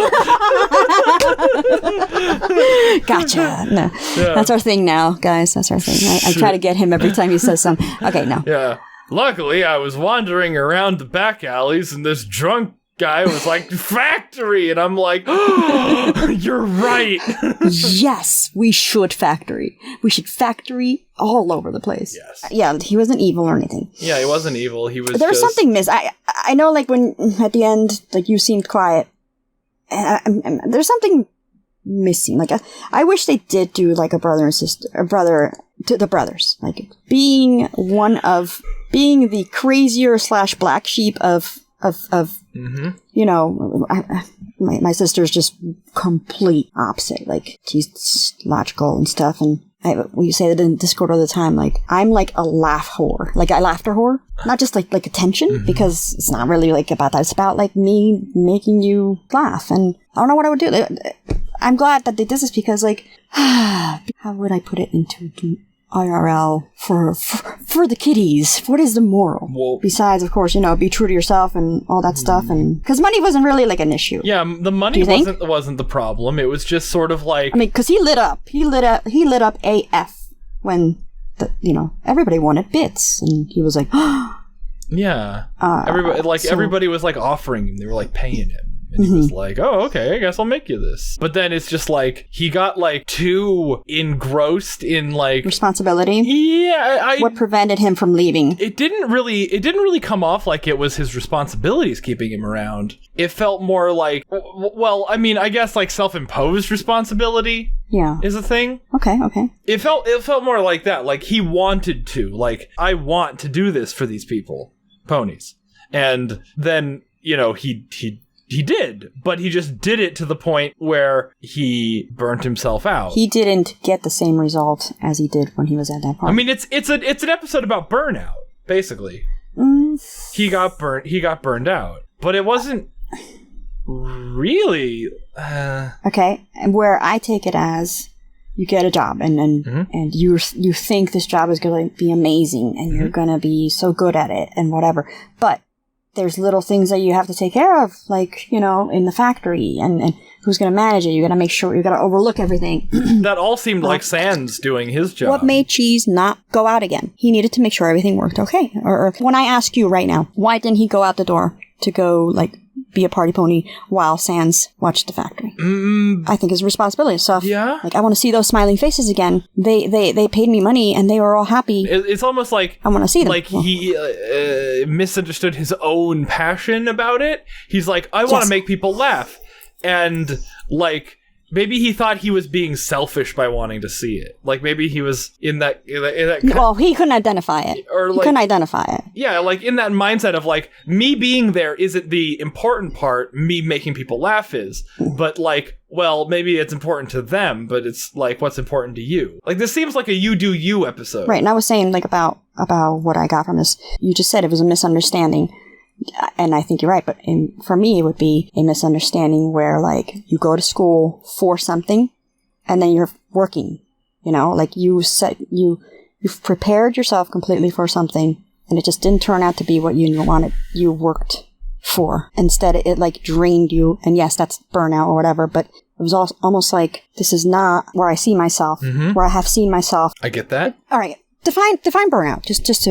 [SPEAKER 1] Gotcha. No, that's our thing now, guys. That's our thing. I try to get him every time he says something. Okay, no.
[SPEAKER 2] Yeah. Luckily, I was wandering around the back alleys, and this drunk guy was like, factory! And I'm like, oh, you're right.
[SPEAKER 1] Yes, we should factory. We should factory all over the place.
[SPEAKER 2] Yes.
[SPEAKER 1] Yeah, he wasn't evil or anything.
[SPEAKER 2] Yeah, he wasn't evil. He was
[SPEAKER 1] There was something missing. I know, like, when, at the end, like, you seemed quiet. And there's something missing. Like, I wish they did do, like, a brother and sister, a brother to the brothers. Like, being the crazier / black sheep of you know, my sister's just complete opposite. Like, she's logical and stuff, and we say that in Discord all the time. Like, I'm like a laugh whore. Like, I laughter whore, not just like attention, because it's not really like about that. It's about like me making you laugh, and I don't know what I would do. I'm glad that they did this because, like, how would I put it into IRL for the kiddies? What is the moral?
[SPEAKER 2] Well,
[SPEAKER 1] besides, of course, you know, be true to yourself and all that stuff, and because money wasn't really like an issue.
[SPEAKER 2] Yeah, the money wasn't the problem. It was just sort of like,
[SPEAKER 1] I mean, because he lit up AF when you know, everybody wanted bits, and he was like,
[SPEAKER 2] yeah, everybody was like offering him. They were like paying him. And he was like, oh, okay, I guess I'll make you this. But then it's just like, he got like too engrossed in like
[SPEAKER 1] responsibility.
[SPEAKER 2] Yeah.
[SPEAKER 1] What prevented him from leaving?
[SPEAKER 2] It didn't really come off like it was his responsibilities keeping him around. It felt more like, well, I mean, I guess like self-imposed responsibility.
[SPEAKER 1] Yeah.
[SPEAKER 2] Is a thing.
[SPEAKER 1] Okay.
[SPEAKER 2] It felt more like that. Like, he wanted to. Like, I want to do this for these people. Ponies. And then, you know, he did, but he just did it to the point where he burnt himself out.
[SPEAKER 1] He didn't get the same result as he did when he was at that party.
[SPEAKER 2] I mean, it's an episode about burnout, basically. He got burned out, but it wasn't really.
[SPEAKER 1] Okay, and where I take it as, you get a job, and you think this job is going to be amazing, and you're going to be so good at it, and whatever, but there's little things that you have to take care of, like, you know, in the factory, and who's going to manage it. You got to make sure, you got to overlook everything.
[SPEAKER 2] That all seemed like Sans doing his job.
[SPEAKER 1] What made Cheese not go out again? He needed to make sure everything worked okay. Or when I ask you right now, why didn't he go out the door to go, like, be a party pony while Sans watched the factory? I think it's a responsibility. So, like, I want to see those smiling faces again. They paid me money and they were all happy.
[SPEAKER 2] It's almost like
[SPEAKER 1] I want to see them.
[SPEAKER 2] Like he misunderstood his own passion about it. He's like, I want to make people laugh, and like maybe he thought he was being selfish by wanting to see it. Like maybe he was in that.
[SPEAKER 1] Well, he couldn't identify it.
[SPEAKER 2] Or like,
[SPEAKER 1] he couldn't identify it.
[SPEAKER 2] Yeah, like in that mindset of like, me being there isn't the important part. Me making people laugh is. But like, well, maybe it's important to them, but it's like, what's important to you? Like, this seems like a you do you episode.
[SPEAKER 1] Right, and I was saying like about what I got from this. You just said it was a misunderstanding. And I think you're right, but for me, it would be a misunderstanding where, like, you go to school for something, and then you're working, you know? Like, you've prepared yourself completely for something, and it just didn't turn out to be what you wanted, you worked for. Instead, it like, drained you, and yes, that's burnout or whatever, but it was almost like, this is not where I see myself, where I have seen myself.
[SPEAKER 2] I get that.
[SPEAKER 1] All right, define burnout, just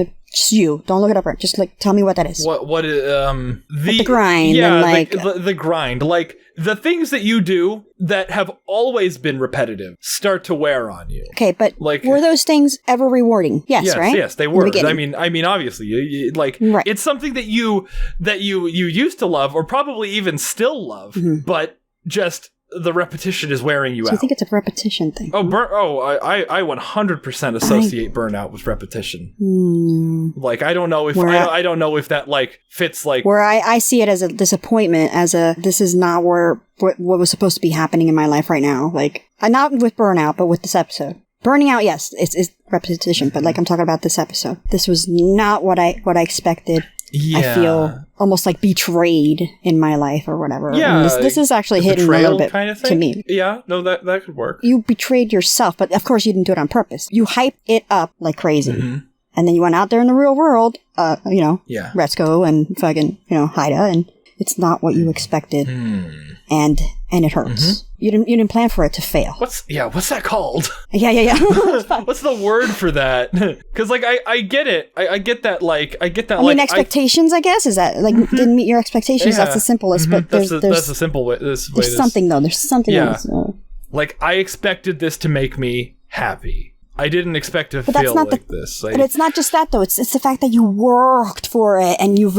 [SPEAKER 1] you. Don't look it up. Just like tell me what that is.
[SPEAKER 2] What is the
[SPEAKER 1] grind?
[SPEAKER 2] Yeah,
[SPEAKER 1] and like
[SPEAKER 2] the grind. Like the things that you do that have always been repetitive start to wear on you.
[SPEAKER 1] Okay, but like, were those things ever rewarding? Yes, right?
[SPEAKER 2] Yes, they were. I mean, obviously, you like
[SPEAKER 1] right.
[SPEAKER 2] It's something that you used to love, or probably even still love, but just the repetition is wearing you out.
[SPEAKER 1] So you think it's a repetition thing?
[SPEAKER 2] Oh, I 100% associate burnout with repetition. Like, I don't know if I don't know if that like fits like
[SPEAKER 1] where I see it as a disappointment, as a this is not what was supposed to be happening in my life right now. Like, not with burnout, but with this episode. Burning out, yes, it's repetition, but like I'm talking about this episode. This was not what I expected. Yeah. I feel almost like betrayed in my life or whatever.
[SPEAKER 2] Yeah,
[SPEAKER 1] this is actually hitting a little bit
[SPEAKER 2] kind of thing?
[SPEAKER 1] To me.
[SPEAKER 2] Yeah, no, that could work.
[SPEAKER 1] You betrayed yourself, but of course you didn't do it on purpose. You hyped it up like crazy. And then you went out there in the real world, you know, Retzko and fucking, you know, Haida, and it's not what you expected. And it hurts. You didn't plan for it to fail.
[SPEAKER 2] What's that called?
[SPEAKER 1] Yeah.
[SPEAKER 2] What's the word for that? Because like I get it. I get that. I
[SPEAKER 1] mean, expectations. I guess is that like didn't meet your expectations. Yeah. That's the simplest. But that's
[SPEAKER 2] the simple way.
[SPEAKER 1] There's something though. There's something else.
[SPEAKER 2] Like I expected this to make me happy. I didn't expect to feel like this.
[SPEAKER 1] But it's not just that though. It's the fact that you worked for it and you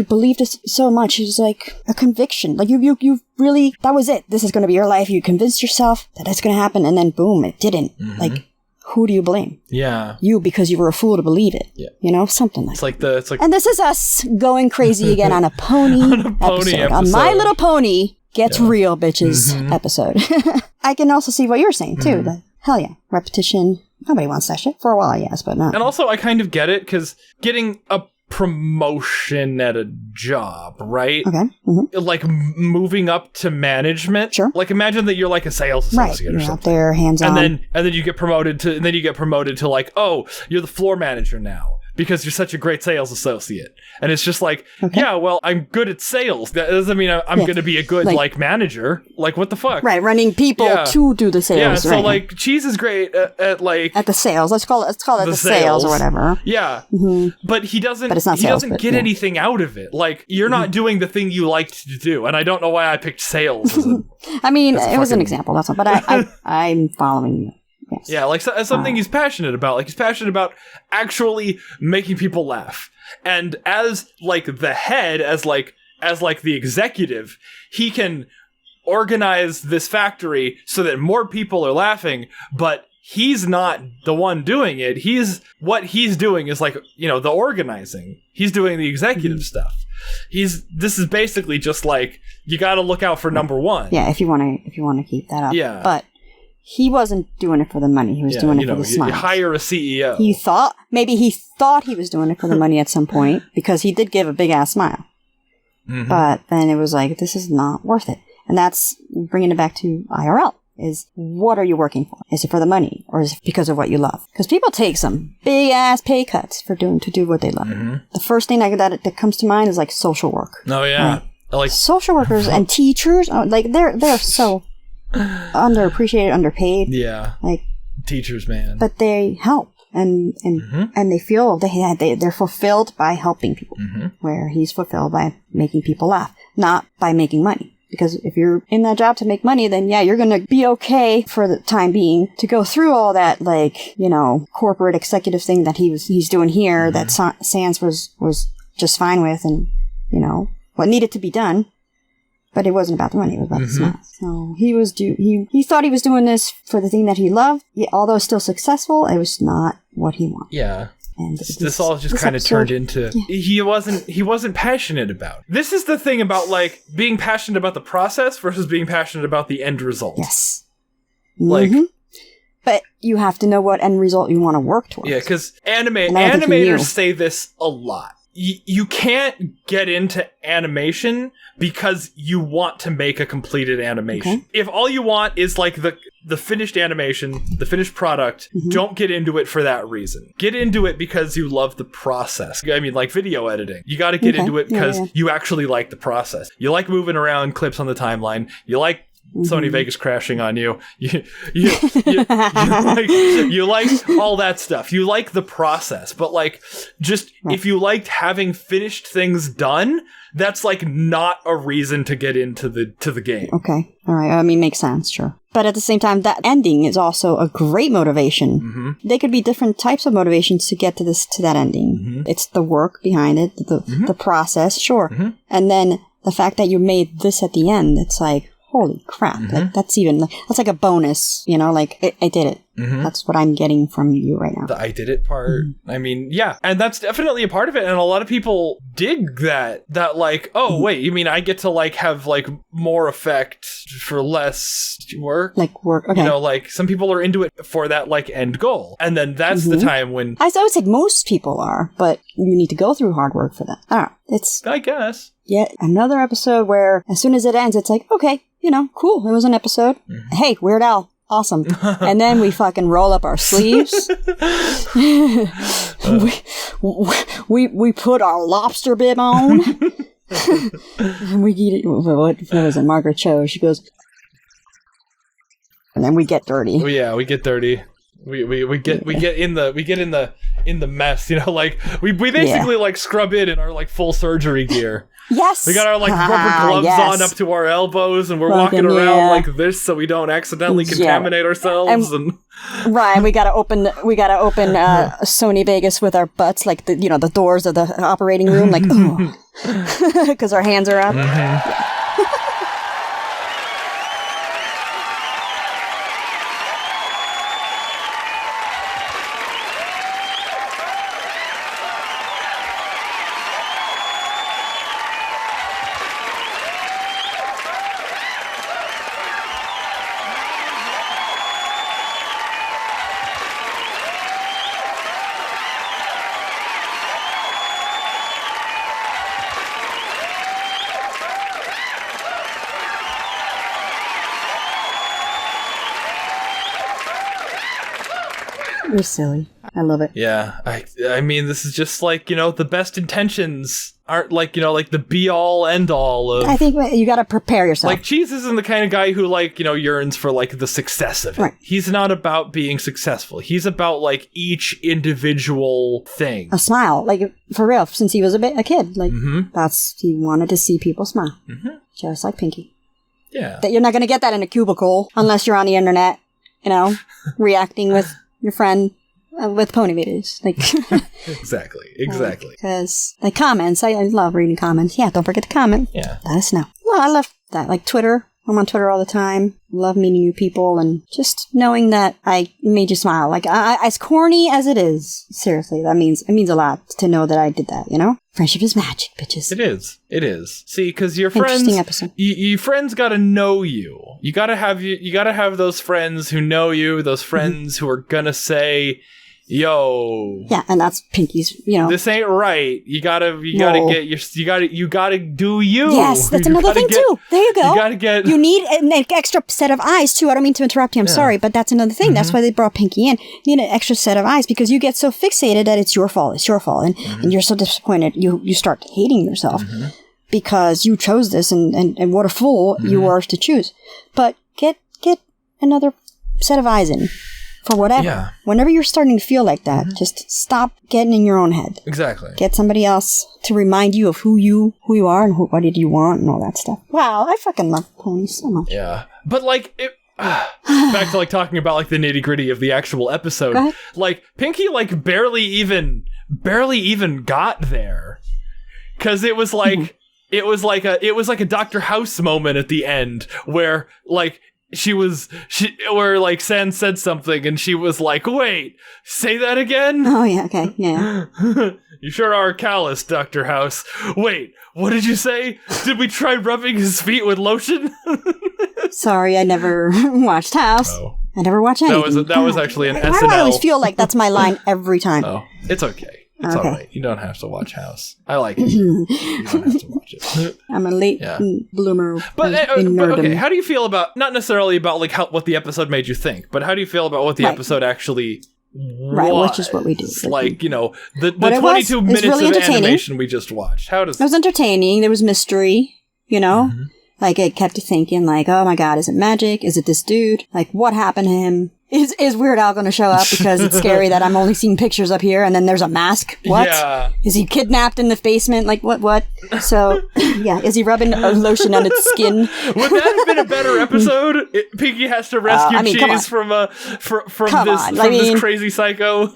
[SPEAKER 1] believed it so much. It's like a conviction. Like you really, that was it. This is going to be your life. You convinced yourself that it's going to happen, and then boom, it didn't. Like, who do you blame? Yeah, you, because you were a fool to believe it. Yeah, you know, something like. It's like. And this is us going crazy again on a pony, episode. On My Little Pony Gets Real, bitches episode. I can also see what you're saying too. That, hell yeah, repetition. Nobody wants that shit for a while, yes, but not.
[SPEAKER 2] And also, I kind of get it, because getting a promotion at a job, right? Okay. Like moving up to management. Sure. Like imagine that you're like a sales associate or something. Out there, hands on. And then you get promoted to like, oh, you're the floor manager now, because you're such a great sales associate. And it's just like, yeah, well, I'm good at sales. That doesn't mean I'm going to be a good, like manager. Like, what the fuck?
[SPEAKER 1] Right, running people to do the sales.
[SPEAKER 2] Yeah, so, like, Cheese is great at the sales.
[SPEAKER 1] Let's call it the sales or whatever.
[SPEAKER 2] Yeah. But he doesn't get anything out of it. Like, you're not doing the thing you liked to do. And I don't know why I picked sales.
[SPEAKER 1] I mean, it was an example, that's all. But I'm following you. Yes.
[SPEAKER 2] Yeah, like something he's passionate about. Like, he's passionate about actually making people laugh. And as like the head, as like the executive, he can organize this factory so that more people are laughing, but he's not the one doing it. What he's doing is like, you know, the organizing. He's doing the executive stuff. This is basically just like, you got to look out for number one.
[SPEAKER 1] Yeah, if you want to keep that up. Yeah. But he wasn't doing it for the money. He was doing it for the smiles.
[SPEAKER 2] You hire a CEO.
[SPEAKER 1] He thought he was doing it for the money at some point, because he did give a big ass smile. But then it was like, this is not worth it. And that's bringing it back to IRL. is what are you working for? Is it for the money or is it because of what you love? Because people take some big ass pay cuts to do what they love. The first thing that comes to mind is like social work.
[SPEAKER 2] Oh yeah, like
[SPEAKER 1] social workers and teachers. Like they're so underappreciated, underpaid.
[SPEAKER 2] Yeah,
[SPEAKER 1] like
[SPEAKER 2] teachers, man.
[SPEAKER 1] But they help. And they feel they're fulfilled by helping people, where he's fulfilled by making people laugh, not by making money. Because if you're in that job to make money, then yeah, you're going to be okay for the time being to go through all that, like, you know, corporate executive thing that he's doing here that Sans was just fine with, and, you know, what needed to be done. But it wasn't about the money, it was about the smile. So he thought he was doing this for the thing that he loved. Although still successful, it was not what he wanted.
[SPEAKER 2] Yeah. And this all just kind of turned into he wasn't passionate about. This is the thing about like being passionate about the process versus being passionate about the end result.
[SPEAKER 1] Yes.
[SPEAKER 2] Like
[SPEAKER 1] but you have to know what end result you want to work towards.
[SPEAKER 2] Yeah, because animators say this a lot. You can't get into animation because you want to make a completed animation. Okay. If all you want is like the finished animation, the finished product, don't get into it for that reason. Get into it because you love the process. I mean, like video editing. You got to get into it because you actually like the process. You like moving around clips on the timeline. You like Sony Vegas crashing on you. You like all that stuff. You like the process, but like just if you liked having finished things done, that's like not a reason to get into the game.
[SPEAKER 1] Okay, all right. I mean, makes sense, sure. But at the same time, that ending is also a great motivation. They could be different types of motivations to get to that ending. It's the work behind it, the process, sure, and then the fact that you made this at the end. It's like, holy crap, that's like a bonus, you know, like, I did it. That's what I'm getting from you right now.
[SPEAKER 2] The I did it part. I mean, yeah, and that's definitely a part of it, and a lot of people dig that like, oh, wait, you mean I get to, like, have, like, more effect for less work?
[SPEAKER 1] Like, work, okay.
[SPEAKER 2] You know, like, some people are into it for that, like, end goal, and then that's the time when...
[SPEAKER 1] I would say most people are, but you need to go through hard work for that. I don't know, it's...
[SPEAKER 2] I guess.
[SPEAKER 1] Yet another episode where, as soon as it ends, it's like, okay, you know, cool, it was an episode. Hey, Weird Al, awesome. And then we fucking roll up our sleeves. we put our lobster bib on. And we eat it. What was it? Margaret Cho. She goes, and then we get dirty.
[SPEAKER 2] Oh, yeah, we get dirty. We get in the mess, you know, like we basically like scrub in our like full surgery gear.
[SPEAKER 1] Yes.
[SPEAKER 2] We got our like rubber gloves on up to our elbows, and we're walking around like this so we don't accidentally contaminate ourselves. And
[SPEAKER 1] right, we gotta open Sony Vegas with our butts, like the doors of the operating room, like because our hands are up. You're silly. I love it.
[SPEAKER 2] Yeah, I mean, this is just like, you know, the best intentions aren't like, you know, like the be all end all of...
[SPEAKER 1] I think you gotta prepare yourself.
[SPEAKER 2] Like, Cheese isn't the kind of guy who, like, you know, yearns for, like, the success of it. Right. He's not about being successful. He's about, like, each individual thing.
[SPEAKER 1] A smile. Like, for real, since he was a kid. Like, he wanted to see people smile. Just like Pinky.
[SPEAKER 2] Yeah.
[SPEAKER 1] That you're not gonna get that in a cubicle unless you're on the internet, you know, reacting with your friend with pony videos. Like
[SPEAKER 2] Exactly.
[SPEAKER 1] Because like comments, I love reading comments. Yeah, don't forget to comment.
[SPEAKER 2] Yeah.
[SPEAKER 1] Let us know. Well, I love that. Like Twitter. I'm on Twitter all the time. Love meeting new people and just knowing that I made you smile. Like, as corny as it is, seriously, it means a lot to know that I did that, you know? Friendship is magic, bitches.
[SPEAKER 2] It is. See, because your friends... Interesting episode. Your friends gotta know you. You gotta have those friends who know you, those friends who are gonna say, yo.
[SPEAKER 1] Yeah, and that's Pinky's,
[SPEAKER 2] This ain't right. You gotta do you.
[SPEAKER 1] Yes, that's another thing too. There you go.
[SPEAKER 2] You gotta get.
[SPEAKER 1] You need an extra set of eyes too. I don't mean to interrupt you. I'm sorry, but that's another thing. That's why they brought Pinky in. You need an extra set of eyes because you get so fixated that it's your fault. It's your fault, and you're so disappointed. You start hating yourself because you chose this, and what a fool you were to choose. But get another set of eyes in. For whatever.
[SPEAKER 2] Yeah.
[SPEAKER 1] Whenever you're starting to feel like that, just stop getting in your own head.
[SPEAKER 2] Exactly.
[SPEAKER 1] Get somebody else to remind you of who you are and what did you want and all that stuff. Wow, I fucking love Ponies so much.
[SPEAKER 2] Yeah. But like back to like talking about like the nitty-gritty of the actual episode. Like Pinky like barely even got there. 'Cause it was like it was like a Dr. House moment at the end where like where like San said something and she was like, wait, say that again?
[SPEAKER 1] Oh yeah, okay, yeah.
[SPEAKER 2] You sure are callous, Dr. House. Wait, what did you say? Did we try rubbing his feet with lotion?
[SPEAKER 1] Sorry, I never watched House.
[SPEAKER 2] Oh.
[SPEAKER 1] I never watched anything.
[SPEAKER 2] That was actually an SNL.
[SPEAKER 1] Why do I always feel like that's my line every time?
[SPEAKER 2] Oh, it's okay. It's all right. You don't have to watch House. I like it. You don't have to watch it.
[SPEAKER 1] I'm a late bloomer.
[SPEAKER 2] But okay, how do you feel about, not necessarily about like what the episode made you think, but how do you feel about what the episode actually was?
[SPEAKER 1] Which is what we do.
[SPEAKER 2] Like, the 22 minutes really of animation we just watched. It was
[SPEAKER 1] entertaining. There was mystery, Like, it kept you thinking, like, oh my god, is it magic? Is it this dude? Like, what happened to him? Is Weird Al going to show up because it's scary that I'm only seeing pictures up here and then there's a mask? What?
[SPEAKER 2] Yeah.
[SPEAKER 1] Is he kidnapped in the basement? Like, what? So, yeah, is he rubbing a lotion on its skin?
[SPEAKER 2] Would that have been a better episode? Pinky has to rescue Cheese from this crazy psycho.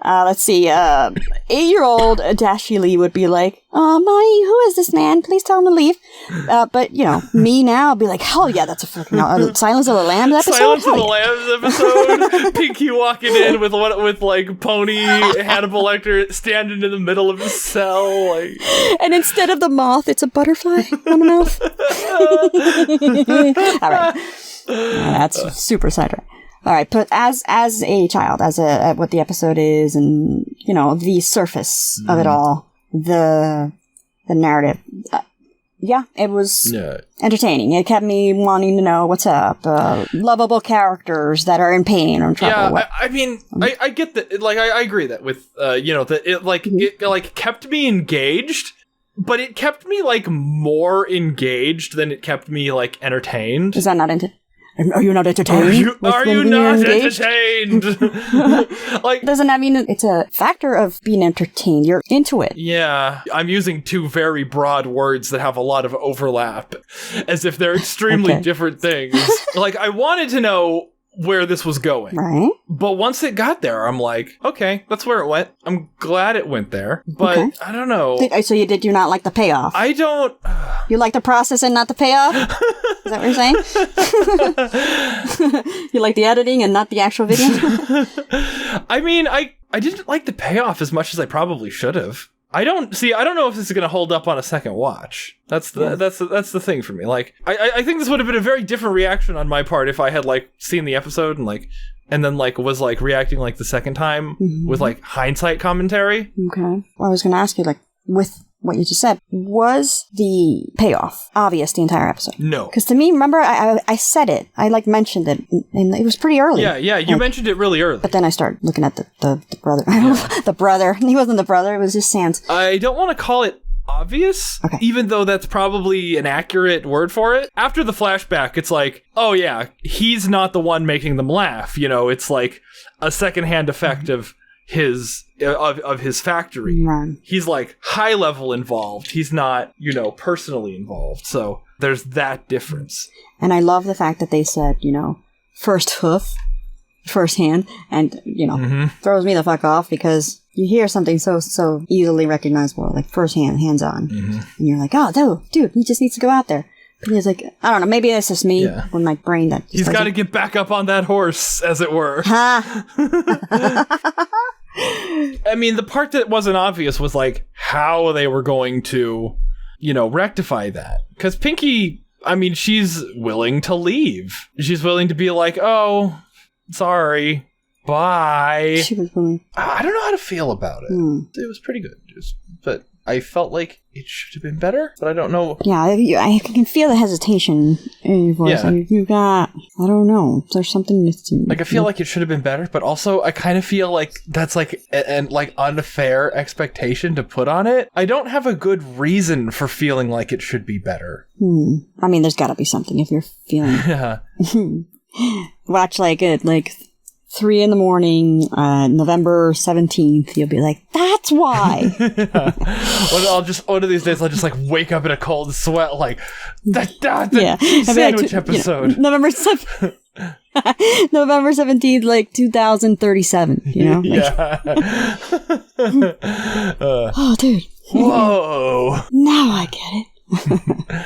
[SPEAKER 1] Let's see. 8-year-old Dashy Lee would be like, oh, Mommy, who is this man? Please tell him to leave. But, me now, I'll be like, hell yeah, that's a fucking Silence of the Lambs episode.
[SPEAKER 2] Silence of the Lambs episode. Pinky walking in with like Pony Hannibal Lecter standing in the middle of his cell, like,
[SPEAKER 1] and instead of the moth, it's a butterfly on the mouth. All right, that's super sidetrack. All right, but as a child, what the episode is, and the surface of it all, the narrative. Yeah, it was entertaining. It kept me wanting to know what's up. Lovable characters that are in pain or in trouble.
[SPEAKER 2] Yeah, I mean, I get that. Like, I agree that with that it kept me engaged, but it kept me like more engaged than it kept me like entertained.
[SPEAKER 1] Is that not Are you not entertained?
[SPEAKER 2] Are you not entertained? Like,
[SPEAKER 1] doesn't that mean it's a factor of being entertained? You're into it.
[SPEAKER 2] Yeah, I'm using two very broad words that have a lot of overlap, as if they're extremely different things. Like, I wanted to know where this was going.
[SPEAKER 1] Right.
[SPEAKER 2] But once it got there, I'm like, okay, that's where it went. I'm glad it went there. But I don't know.
[SPEAKER 1] So did you not like the payoff?
[SPEAKER 2] I don't...
[SPEAKER 1] You like the process and not the payoff? Is that what you're saying? You like the editing and not the actual video?
[SPEAKER 2] I mean, I didn't like the payoff as much as I probably should have. I don't know if this is going to hold up on a second watch. That's the thing for me. Like, I think this would have been a very different reaction on my part if I had like seen the episode and then was like reacting like the second time with like hindsight commentary.
[SPEAKER 1] Okay. Well, I was going to ask you, like, with what you just said, was the payoff obvious the entire episode?
[SPEAKER 2] No.
[SPEAKER 1] Because to me, remember, I said it. I mentioned it, and it was pretty early.
[SPEAKER 2] Yeah, you mentioned it really early.
[SPEAKER 1] But then I started looking at the brother. The brother. He wasn't the brother, it was just Sans.
[SPEAKER 2] I don't want to call it obvious, even though that's probably an accurate word for it. After the flashback, it's like, oh yeah, he's not the one making them laugh. It's like a secondhand effect of his factory.
[SPEAKER 1] Right.
[SPEAKER 2] He's like high level involved. He's not, personally involved. So there's that difference.
[SPEAKER 1] And I love the fact that they said, first hoof, first hand, and throws me the fuck off because you hear something so easily recognizable, like first hand, hands on, and you're like, oh, dude, he just needs to go out there. But he's like, I don't know, maybe that's just me with my brain that
[SPEAKER 2] he's got to get back up on that horse, as it were. I mean, the part that wasn't obvious was like how they were going to, rectify that. Because Pinky, I mean, she's willing to leave. She's willing to be like, oh, sorry. Bye.
[SPEAKER 1] She was really...
[SPEAKER 2] I don't know how to feel about it. It was pretty good. But I felt like it should have been better, but I don't know.
[SPEAKER 1] Yeah, I can feel the hesitation in your voice.
[SPEAKER 2] Yeah.
[SPEAKER 1] You got, I don't know. There's something missing.
[SPEAKER 2] Like, I feel like it should have been better, but also I kind of feel like that's like an like unfair expectation to put on it. I don't have a good reason for feeling like it should be better.
[SPEAKER 1] I mean, there's got to be something if you're feeling.
[SPEAKER 2] Yeah.
[SPEAKER 1] Watch like 3 a.m, November 17th. You'll be like, that's why.
[SPEAKER 2] One of these days, I'll just like wake up in a cold sweat, like the cheese
[SPEAKER 1] I'll be
[SPEAKER 2] sandwich
[SPEAKER 1] like,
[SPEAKER 2] episode.
[SPEAKER 1] November 17th, like 2037. You know?
[SPEAKER 2] Yeah.
[SPEAKER 1] Oh, dude.
[SPEAKER 2] Whoa.
[SPEAKER 1] Now I get it.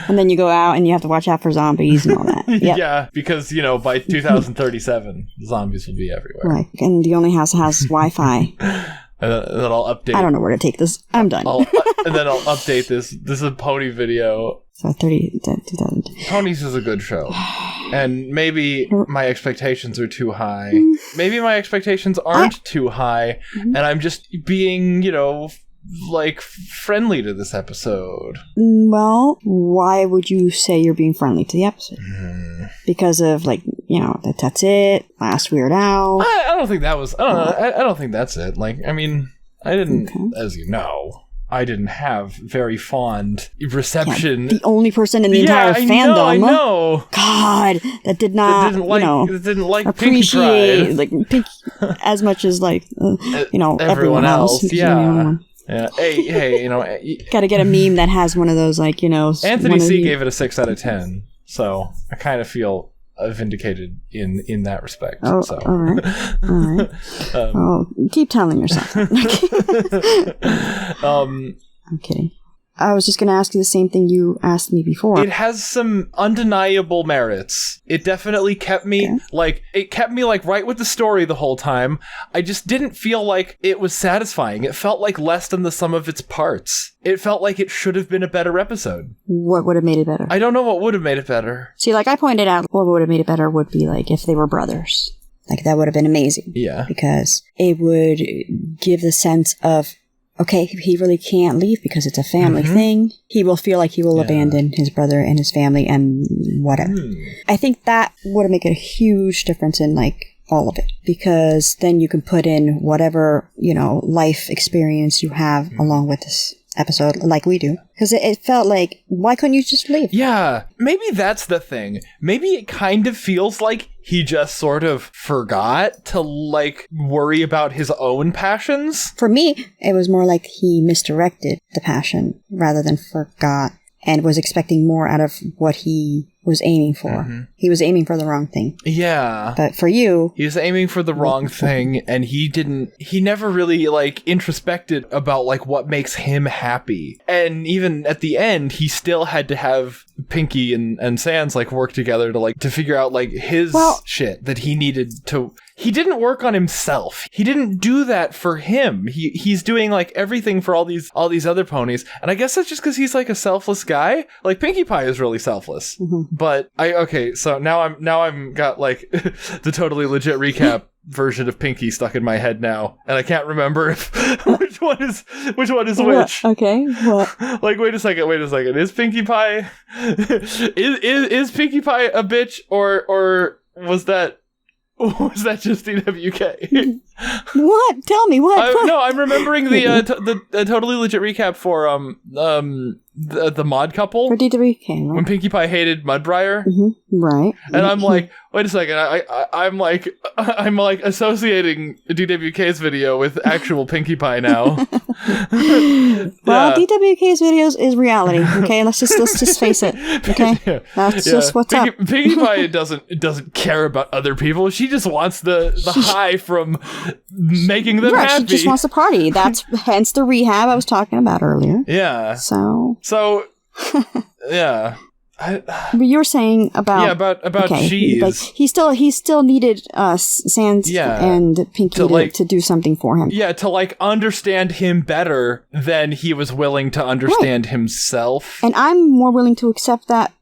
[SPEAKER 1] And then you go out and you have to watch out for zombies and all that. Yep.
[SPEAKER 2] Yeah, because, by 2037, zombies will be everywhere.
[SPEAKER 1] Right. And the only house that has Wi-Fi.
[SPEAKER 2] And then I'll update.
[SPEAKER 1] I don't know where to take this. I'm done.
[SPEAKER 2] And then I'll update this. This is a Pony video.
[SPEAKER 1] So 2000.
[SPEAKER 2] Ponies is a good show. And maybe my expectations are too high. Maybe my expectations aren't too high. And I'm just being, like friendly to this episode.
[SPEAKER 1] Well, why would you say you're being friendly to the episode? Because of that's it. Last Weird Al.
[SPEAKER 2] I don't think that was. I don't know. I don't think that's it. Like, I mean, I didn't, as you know, I didn't have very fond reception.
[SPEAKER 1] Yeah, the only person in the entire fandom.
[SPEAKER 2] I know.
[SPEAKER 1] God, that did not.
[SPEAKER 2] That didn't like
[SPEAKER 1] appreciate
[SPEAKER 2] Pinkie
[SPEAKER 1] Pinkie as much as everyone else.
[SPEAKER 2] Yeah. Yeah. Hey,
[SPEAKER 1] gotta get a meme that has one of those,
[SPEAKER 2] Anthony C gave it a 6 out of 10, so I kind of feel vindicated in that respect.
[SPEAKER 1] Oh,
[SPEAKER 2] so.
[SPEAKER 1] all right. Keep telling yourself. I'm kidding. I was just going to ask you the same thing you asked me before.
[SPEAKER 2] It has some undeniable merits. It definitely kept me, right with the story the whole time. I just didn't feel like it was satisfying. It felt like less than the sum of its parts. It felt like it should have been a better episode.
[SPEAKER 1] What would have made it better?
[SPEAKER 2] I don't know what would have made it better.
[SPEAKER 1] See, like I pointed out, what would have made it better would be like if they were brothers. Like that would have been amazing.
[SPEAKER 2] Yeah.
[SPEAKER 1] Because it would give the sense of, okay, he really can't leave because it's a family thing. He will feel like he will abandon his brother and his family and whatever. I think that would make a huge difference in all of it, because then you can put in whatever, life experience you have along with this episode, like we do. Because it felt like, why couldn't you just leave?
[SPEAKER 2] Yeah, maybe that's the thing. Maybe it kind of feels like he just sort of forgot to, worry about his own passions.
[SPEAKER 1] For me, it was more like he misdirected the passion rather than forgot and was expecting more out of what he was aiming for. He was aiming for the wrong thing.
[SPEAKER 2] Yeah.
[SPEAKER 1] But for you...
[SPEAKER 2] He was aiming for the wrong thing, and he never really, introspected about, what makes him happy. And even at the end, he still had to have Pinkie and Sans, work together to figure out, his shit that he needed to... He didn't work on himself. He didn't do that for him. He's doing everything for all these other ponies. And I guess that's just because he's a selfless guy. Pinkie Pie is really selfless. But so now I'm got the totally legit recap version of Pinkie stuck in my head now, and I can't remember which one is which.
[SPEAKER 1] Okay, what?
[SPEAKER 2] Wait a second. Is Pinkie Pie is Pinkie Pie a bitch or was that just DWK?
[SPEAKER 1] What? Tell me what?
[SPEAKER 2] No, I'm remembering the totally legit recap for the mod couple
[SPEAKER 1] for DWK, right?
[SPEAKER 2] When Pinkie Pie hated Mudbriar,
[SPEAKER 1] right?
[SPEAKER 2] And I'm like, wait a second, I'm associating DWK's video with actual Pinkie Pie now.
[SPEAKER 1] Well, DWK's videos is reality. Okay, let's just face it. Okay, that's just what's up.
[SPEAKER 2] Pinkie Pie doesn't care about other people. She just wants the high from making them happy.
[SPEAKER 1] She just wants to party. That's hence the rehab I was talking about earlier.
[SPEAKER 2] Yeah.
[SPEAKER 1] So
[SPEAKER 2] yeah.
[SPEAKER 1] But you were saying about
[SPEAKER 2] cheese.
[SPEAKER 1] He still needed Sans and Pinkie to do something for him.
[SPEAKER 2] Yeah, to understand him better than he was willing to understand himself.
[SPEAKER 1] And I'm more willing to accept that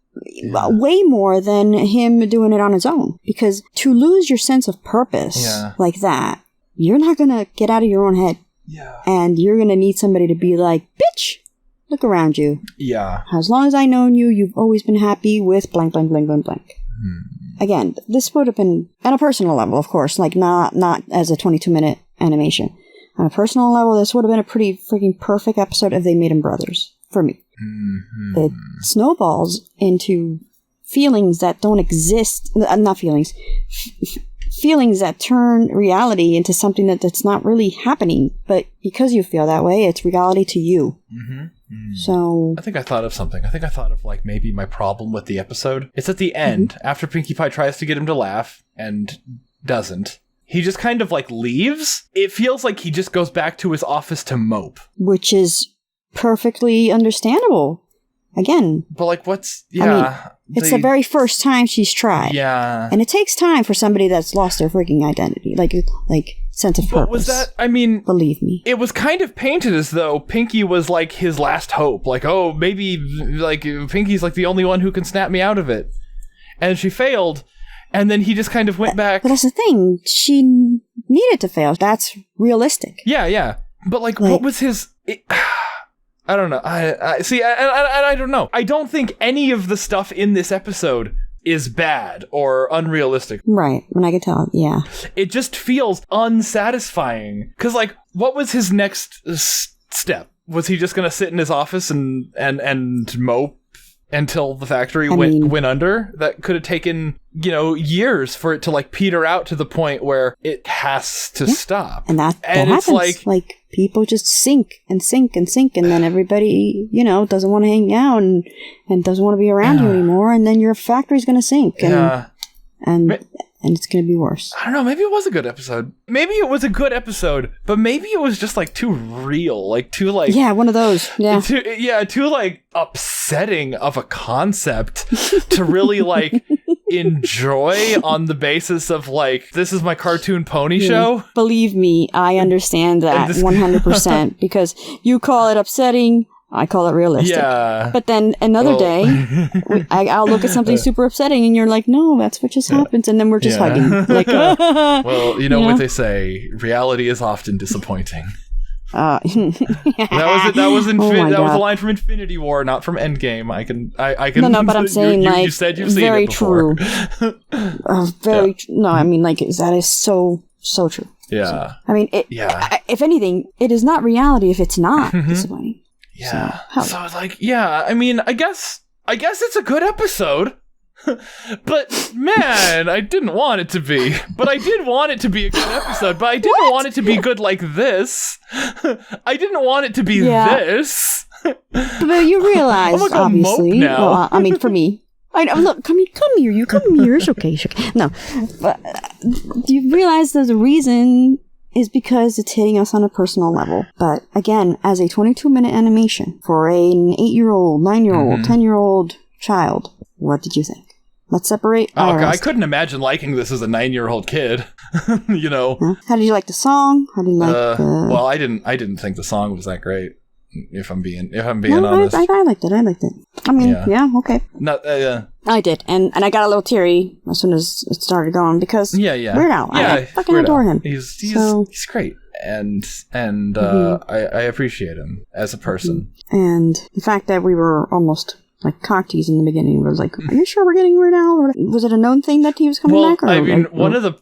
[SPEAKER 1] way more than him doing it on his own. Because to lose your sense of purpose like that, you're not going to get out of your own head.
[SPEAKER 2] Yeah.
[SPEAKER 1] And you're going to need somebody to be like, bitch, look around you.
[SPEAKER 2] Yeah.
[SPEAKER 1] As long as I've known you, you've always been happy with blank, blank, blank, blank, blank. Again, this would have been, on a personal level, of course, like not as a 22-minute animation. On a personal level, this would have been a pretty freaking perfect episode if they made them brothers, for me. It snowballs into feelings that don't exist, not feelings, feelings that turn reality into something that's not really happening, but because you feel that way, it's reality to you. So
[SPEAKER 2] I think I thought of something. I think I thought of like maybe my problem with the episode. It's at the end, after Pinkie Pie tries to get him to laugh and doesn't. He just kind of like leaves. It feels like he just goes back to his office to mope.
[SPEAKER 1] Which is perfectly understandable. Again.
[SPEAKER 2] But like what's...
[SPEAKER 1] I mean, it's the very first time she's tried.
[SPEAKER 2] Yeah.
[SPEAKER 1] And it takes time for somebody that's lost their freaking identity. Like sense of purpose.
[SPEAKER 2] But was that... I mean...
[SPEAKER 1] Believe me.
[SPEAKER 2] It was kind of painted as though Pinkie was like his last hope. Like, oh, maybe like Pinkie's like the only one who can snap me out of it. And she failed. And then he just kind of went back.
[SPEAKER 1] But that's the thing. She needed to fail. That's realistic.
[SPEAKER 2] Yeah. But like what was his... I don't know. I see. I don't know. I don't think any of the stuff in this episode is bad or unrealistic.
[SPEAKER 1] Right. When I can tell. Yeah.
[SPEAKER 2] It just feels unsatisfying. Because, like, what was his next step? Was he just going to sit in his office and mope until the factory went under? That could have taken, years for it to, like, peter out to the point where it has to stop.
[SPEAKER 1] And that
[SPEAKER 2] it's
[SPEAKER 1] happens. Like, people just sink, and then everybody, doesn't want to hang out and doesn't want to be around you anymore, and then your factory's going to sink. And it's going to be worse.
[SPEAKER 2] I don't know, maybe it was a good episode. Maybe it was a good episode, but maybe it was just, like, too real. Like, too, like...
[SPEAKER 1] Yeah, one of those. Yeah.
[SPEAKER 2] Too like, upsetting of a concept to really, like... enjoy on the basis of like, this is my cartoon pony show. Believe
[SPEAKER 1] me, I understand that 100% because you call it upsetting, I call it realistic.
[SPEAKER 2] Yeah.
[SPEAKER 1] But then another day, I'll look at something super upsetting and you're like, no, that's what just happens. And then we're just hugging. Like,
[SPEAKER 2] well, you know what they say, reality is often disappointing. That was a line from Infinity War, not from Endgame. I can.
[SPEAKER 1] No, but I'm saying
[SPEAKER 2] you said you've seen
[SPEAKER 1] very
[SPEAKER 2] it before.
[SPEAKER 1] True. No, I mean, like that is so true.
[SPEAKER 2] Yeah.
[SPEAKER 1] So, I mean, if anything, it is not reality if it's not disappointing.
[SPEAKER 2] Yeah. So I mean, I guess it's a good episode. But man, I didn't want it to be. But I did want it to be a good episode. But I didn't want it to be good like this. I didn't want it to be this.
[SPEAKER 1] But you realize,
[SPEAKER 2] like
[SPEAKER 1] obviously.
[SPEAKER 2] Now.
[SPEAKER 1] Well, I mean, for me, look, come here. You come here. It's okay. No, but you realize there's a reason. Is because it's hitting us on a personal level. But again, as a 22-minute animation for an 8-year-old, 9-year-old, 10-year-old child, what did you think? Let's separate.
[SPEAKER 2] I couldn't imagine liking this as a 9-year-old kid. How
[SPEAKER 1] did you like the song? How did you like
[SPEAKER 2] Well, I didn't think the song was that great. If I'm being honest.
[SPEAKER 1] I liked it. I mean, okay. I did, and I got a little teary as soon as it started going because Weird Al. I fucking adore him.
[SPEAKER 2] He's great, and I appreciate him as a person.
[SPEAKER 1] And the fact that we were almost like cocktease in the beginning was like, are you sure we're getting Weird Al? Or was it a known thing that he was coming back?
[SPEAKER 2] I mean, one of the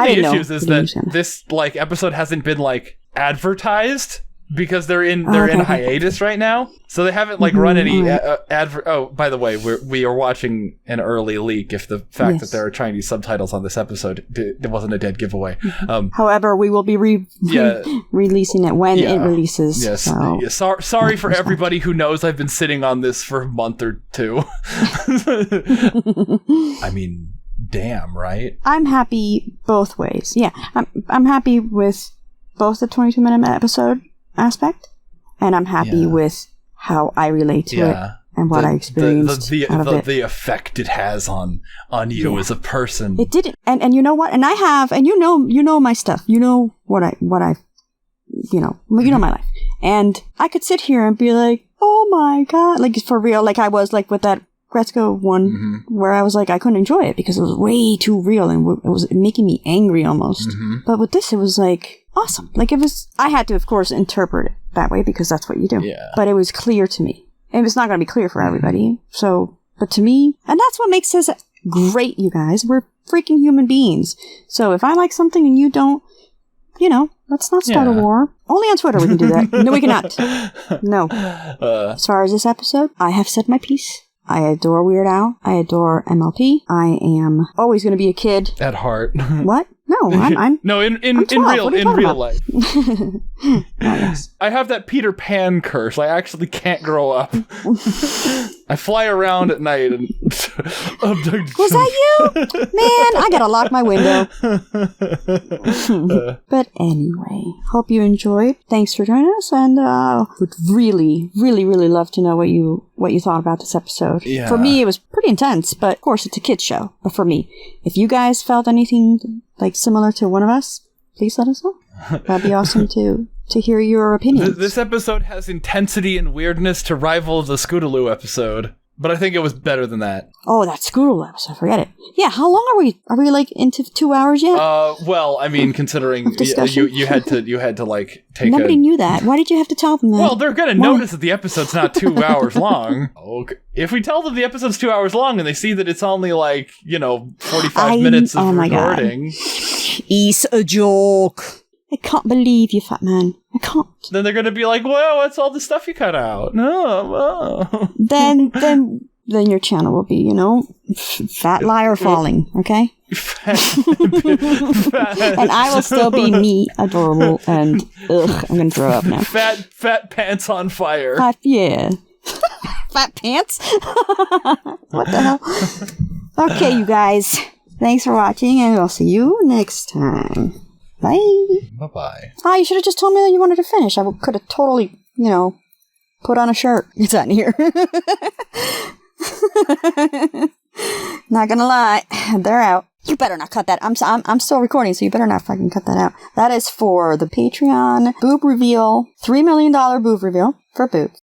[SPEAKER 2] issues is that this like episode hasn't been like advertised. Because they're in hiatus right now, so they haven't like run any advert. Oh, by the way, we are watching an early leak. If the fact that there are Chinese subtitles on this episode, it wasn't a dead giveaway.
[SPEAKER 1] However, we will be releasing it when it releases.
[SPEAKER 2] Yes.
[SPEAKER 1] So.
[SPEAKER 2] Sorry for everybody who knows I've been sitting on this for a month or two. I mean, damn, right?
[SPEAKER 1] I'm happy both ways. Yeah, I'm happy with both the 22-minute episode aspect, and I'm happy with how I relate to it and what I experienced out of it.
[SPEAKER 2] The effect it has on you as a person.
[SPEAKER 1] It didn't, and you know what? And I have, and you know my stuff. You know what I you know my life, and I could sit here and be like, oh my god, like for real, like I was like with that Gretzko one where I was like, I couldn't enjoy it because it was way too real and it was making me angry almost. But with this, it was like awesome. Like I had to, of course, interpret it that way because that's what you do.
[SPEAKER 2] Yeah.
[SPEAKER 1] But it was clear to me. And it's not going to be clear for everybody. So, but to me, and that's what makes us great, you guys. We're freaking human beings. So if I like something and you don't, let's not start a war. Only on Twitter we can do that. No, we cannot. No. As far as this episode, I have said my piece. I adore Weird Al. I adore MLP. I am always going to be a kid.
[SPEAKER 2] At heart.
[SPEAKER 1] What? No, I'm
[SPEAKER 2] no, in real life.
[SPEAKER 1] Oh, yes.
[SPEAKER 2] I have that Peter Pan curse. I actually can't grow up. I fly around at night and
[SPEAKER 1] Was that you? Man, I gotta lock my window. But anyway, hope you enjoyed. Thanks for joining us, and would really, really, really love to know what you thought about this episode.
[SPEAKER 2] Yeah.
[SPEAKER 1] For me, it was pretty intense, but of course, it's a kid's show. But for me, if you guys felt anything like similar to one of us, please let us know. That'd be awesome to hear your opinions.
[SPEAKER 2] This episode has intensity and weirdness to rival the Scootaloo episode, but I think it was bebetter than that.
[SPEAKER 1] Oh, that Scootaloo episode, forget it. Yeah, how long are we? Are we like into 2 hours yet?
[SPEAKER 2] Well, I mean, considering you had to like take.
[SPEAKER 1] Nobody knew that. Why did you have to tell them that?
[SPEAKER 2] Well, they're gonna notice that the episode's not 2 hours long. Okay. If we tell them the episode's 2 hours long and they see that it's only like 45 minutes of recording,
[SPEAKER 1] it's a joke. I can't believe you, fat man. I can't.
[SPEAKER 2] Then they're gonna be like, "Well, what's all the stuff you cut out?" No.
[SPEAKER 1] Then your channel will be, fat liar falling. Okay. And I will still be me, adorable, and I'm gonna throw up now.
[SPEAKER 2] Fat pants on fire.
[SPEAKER 1] Yeah. Fat pants. What the hell? Okay, you guys. Thanks for watching, and we'll see you next time. Bye.
[SPEAKER 2] Bye-bye.
[SPEAKER 1] You should have just told me that you wanted to finish. I could have totally, put on a shirt. It's on here. Not gonna lie. They're out. You better not cut that. I'm still recording, so you better not fucking cut that out. That is for the Patreon boob reveal, $3 million boob reveal for boobs.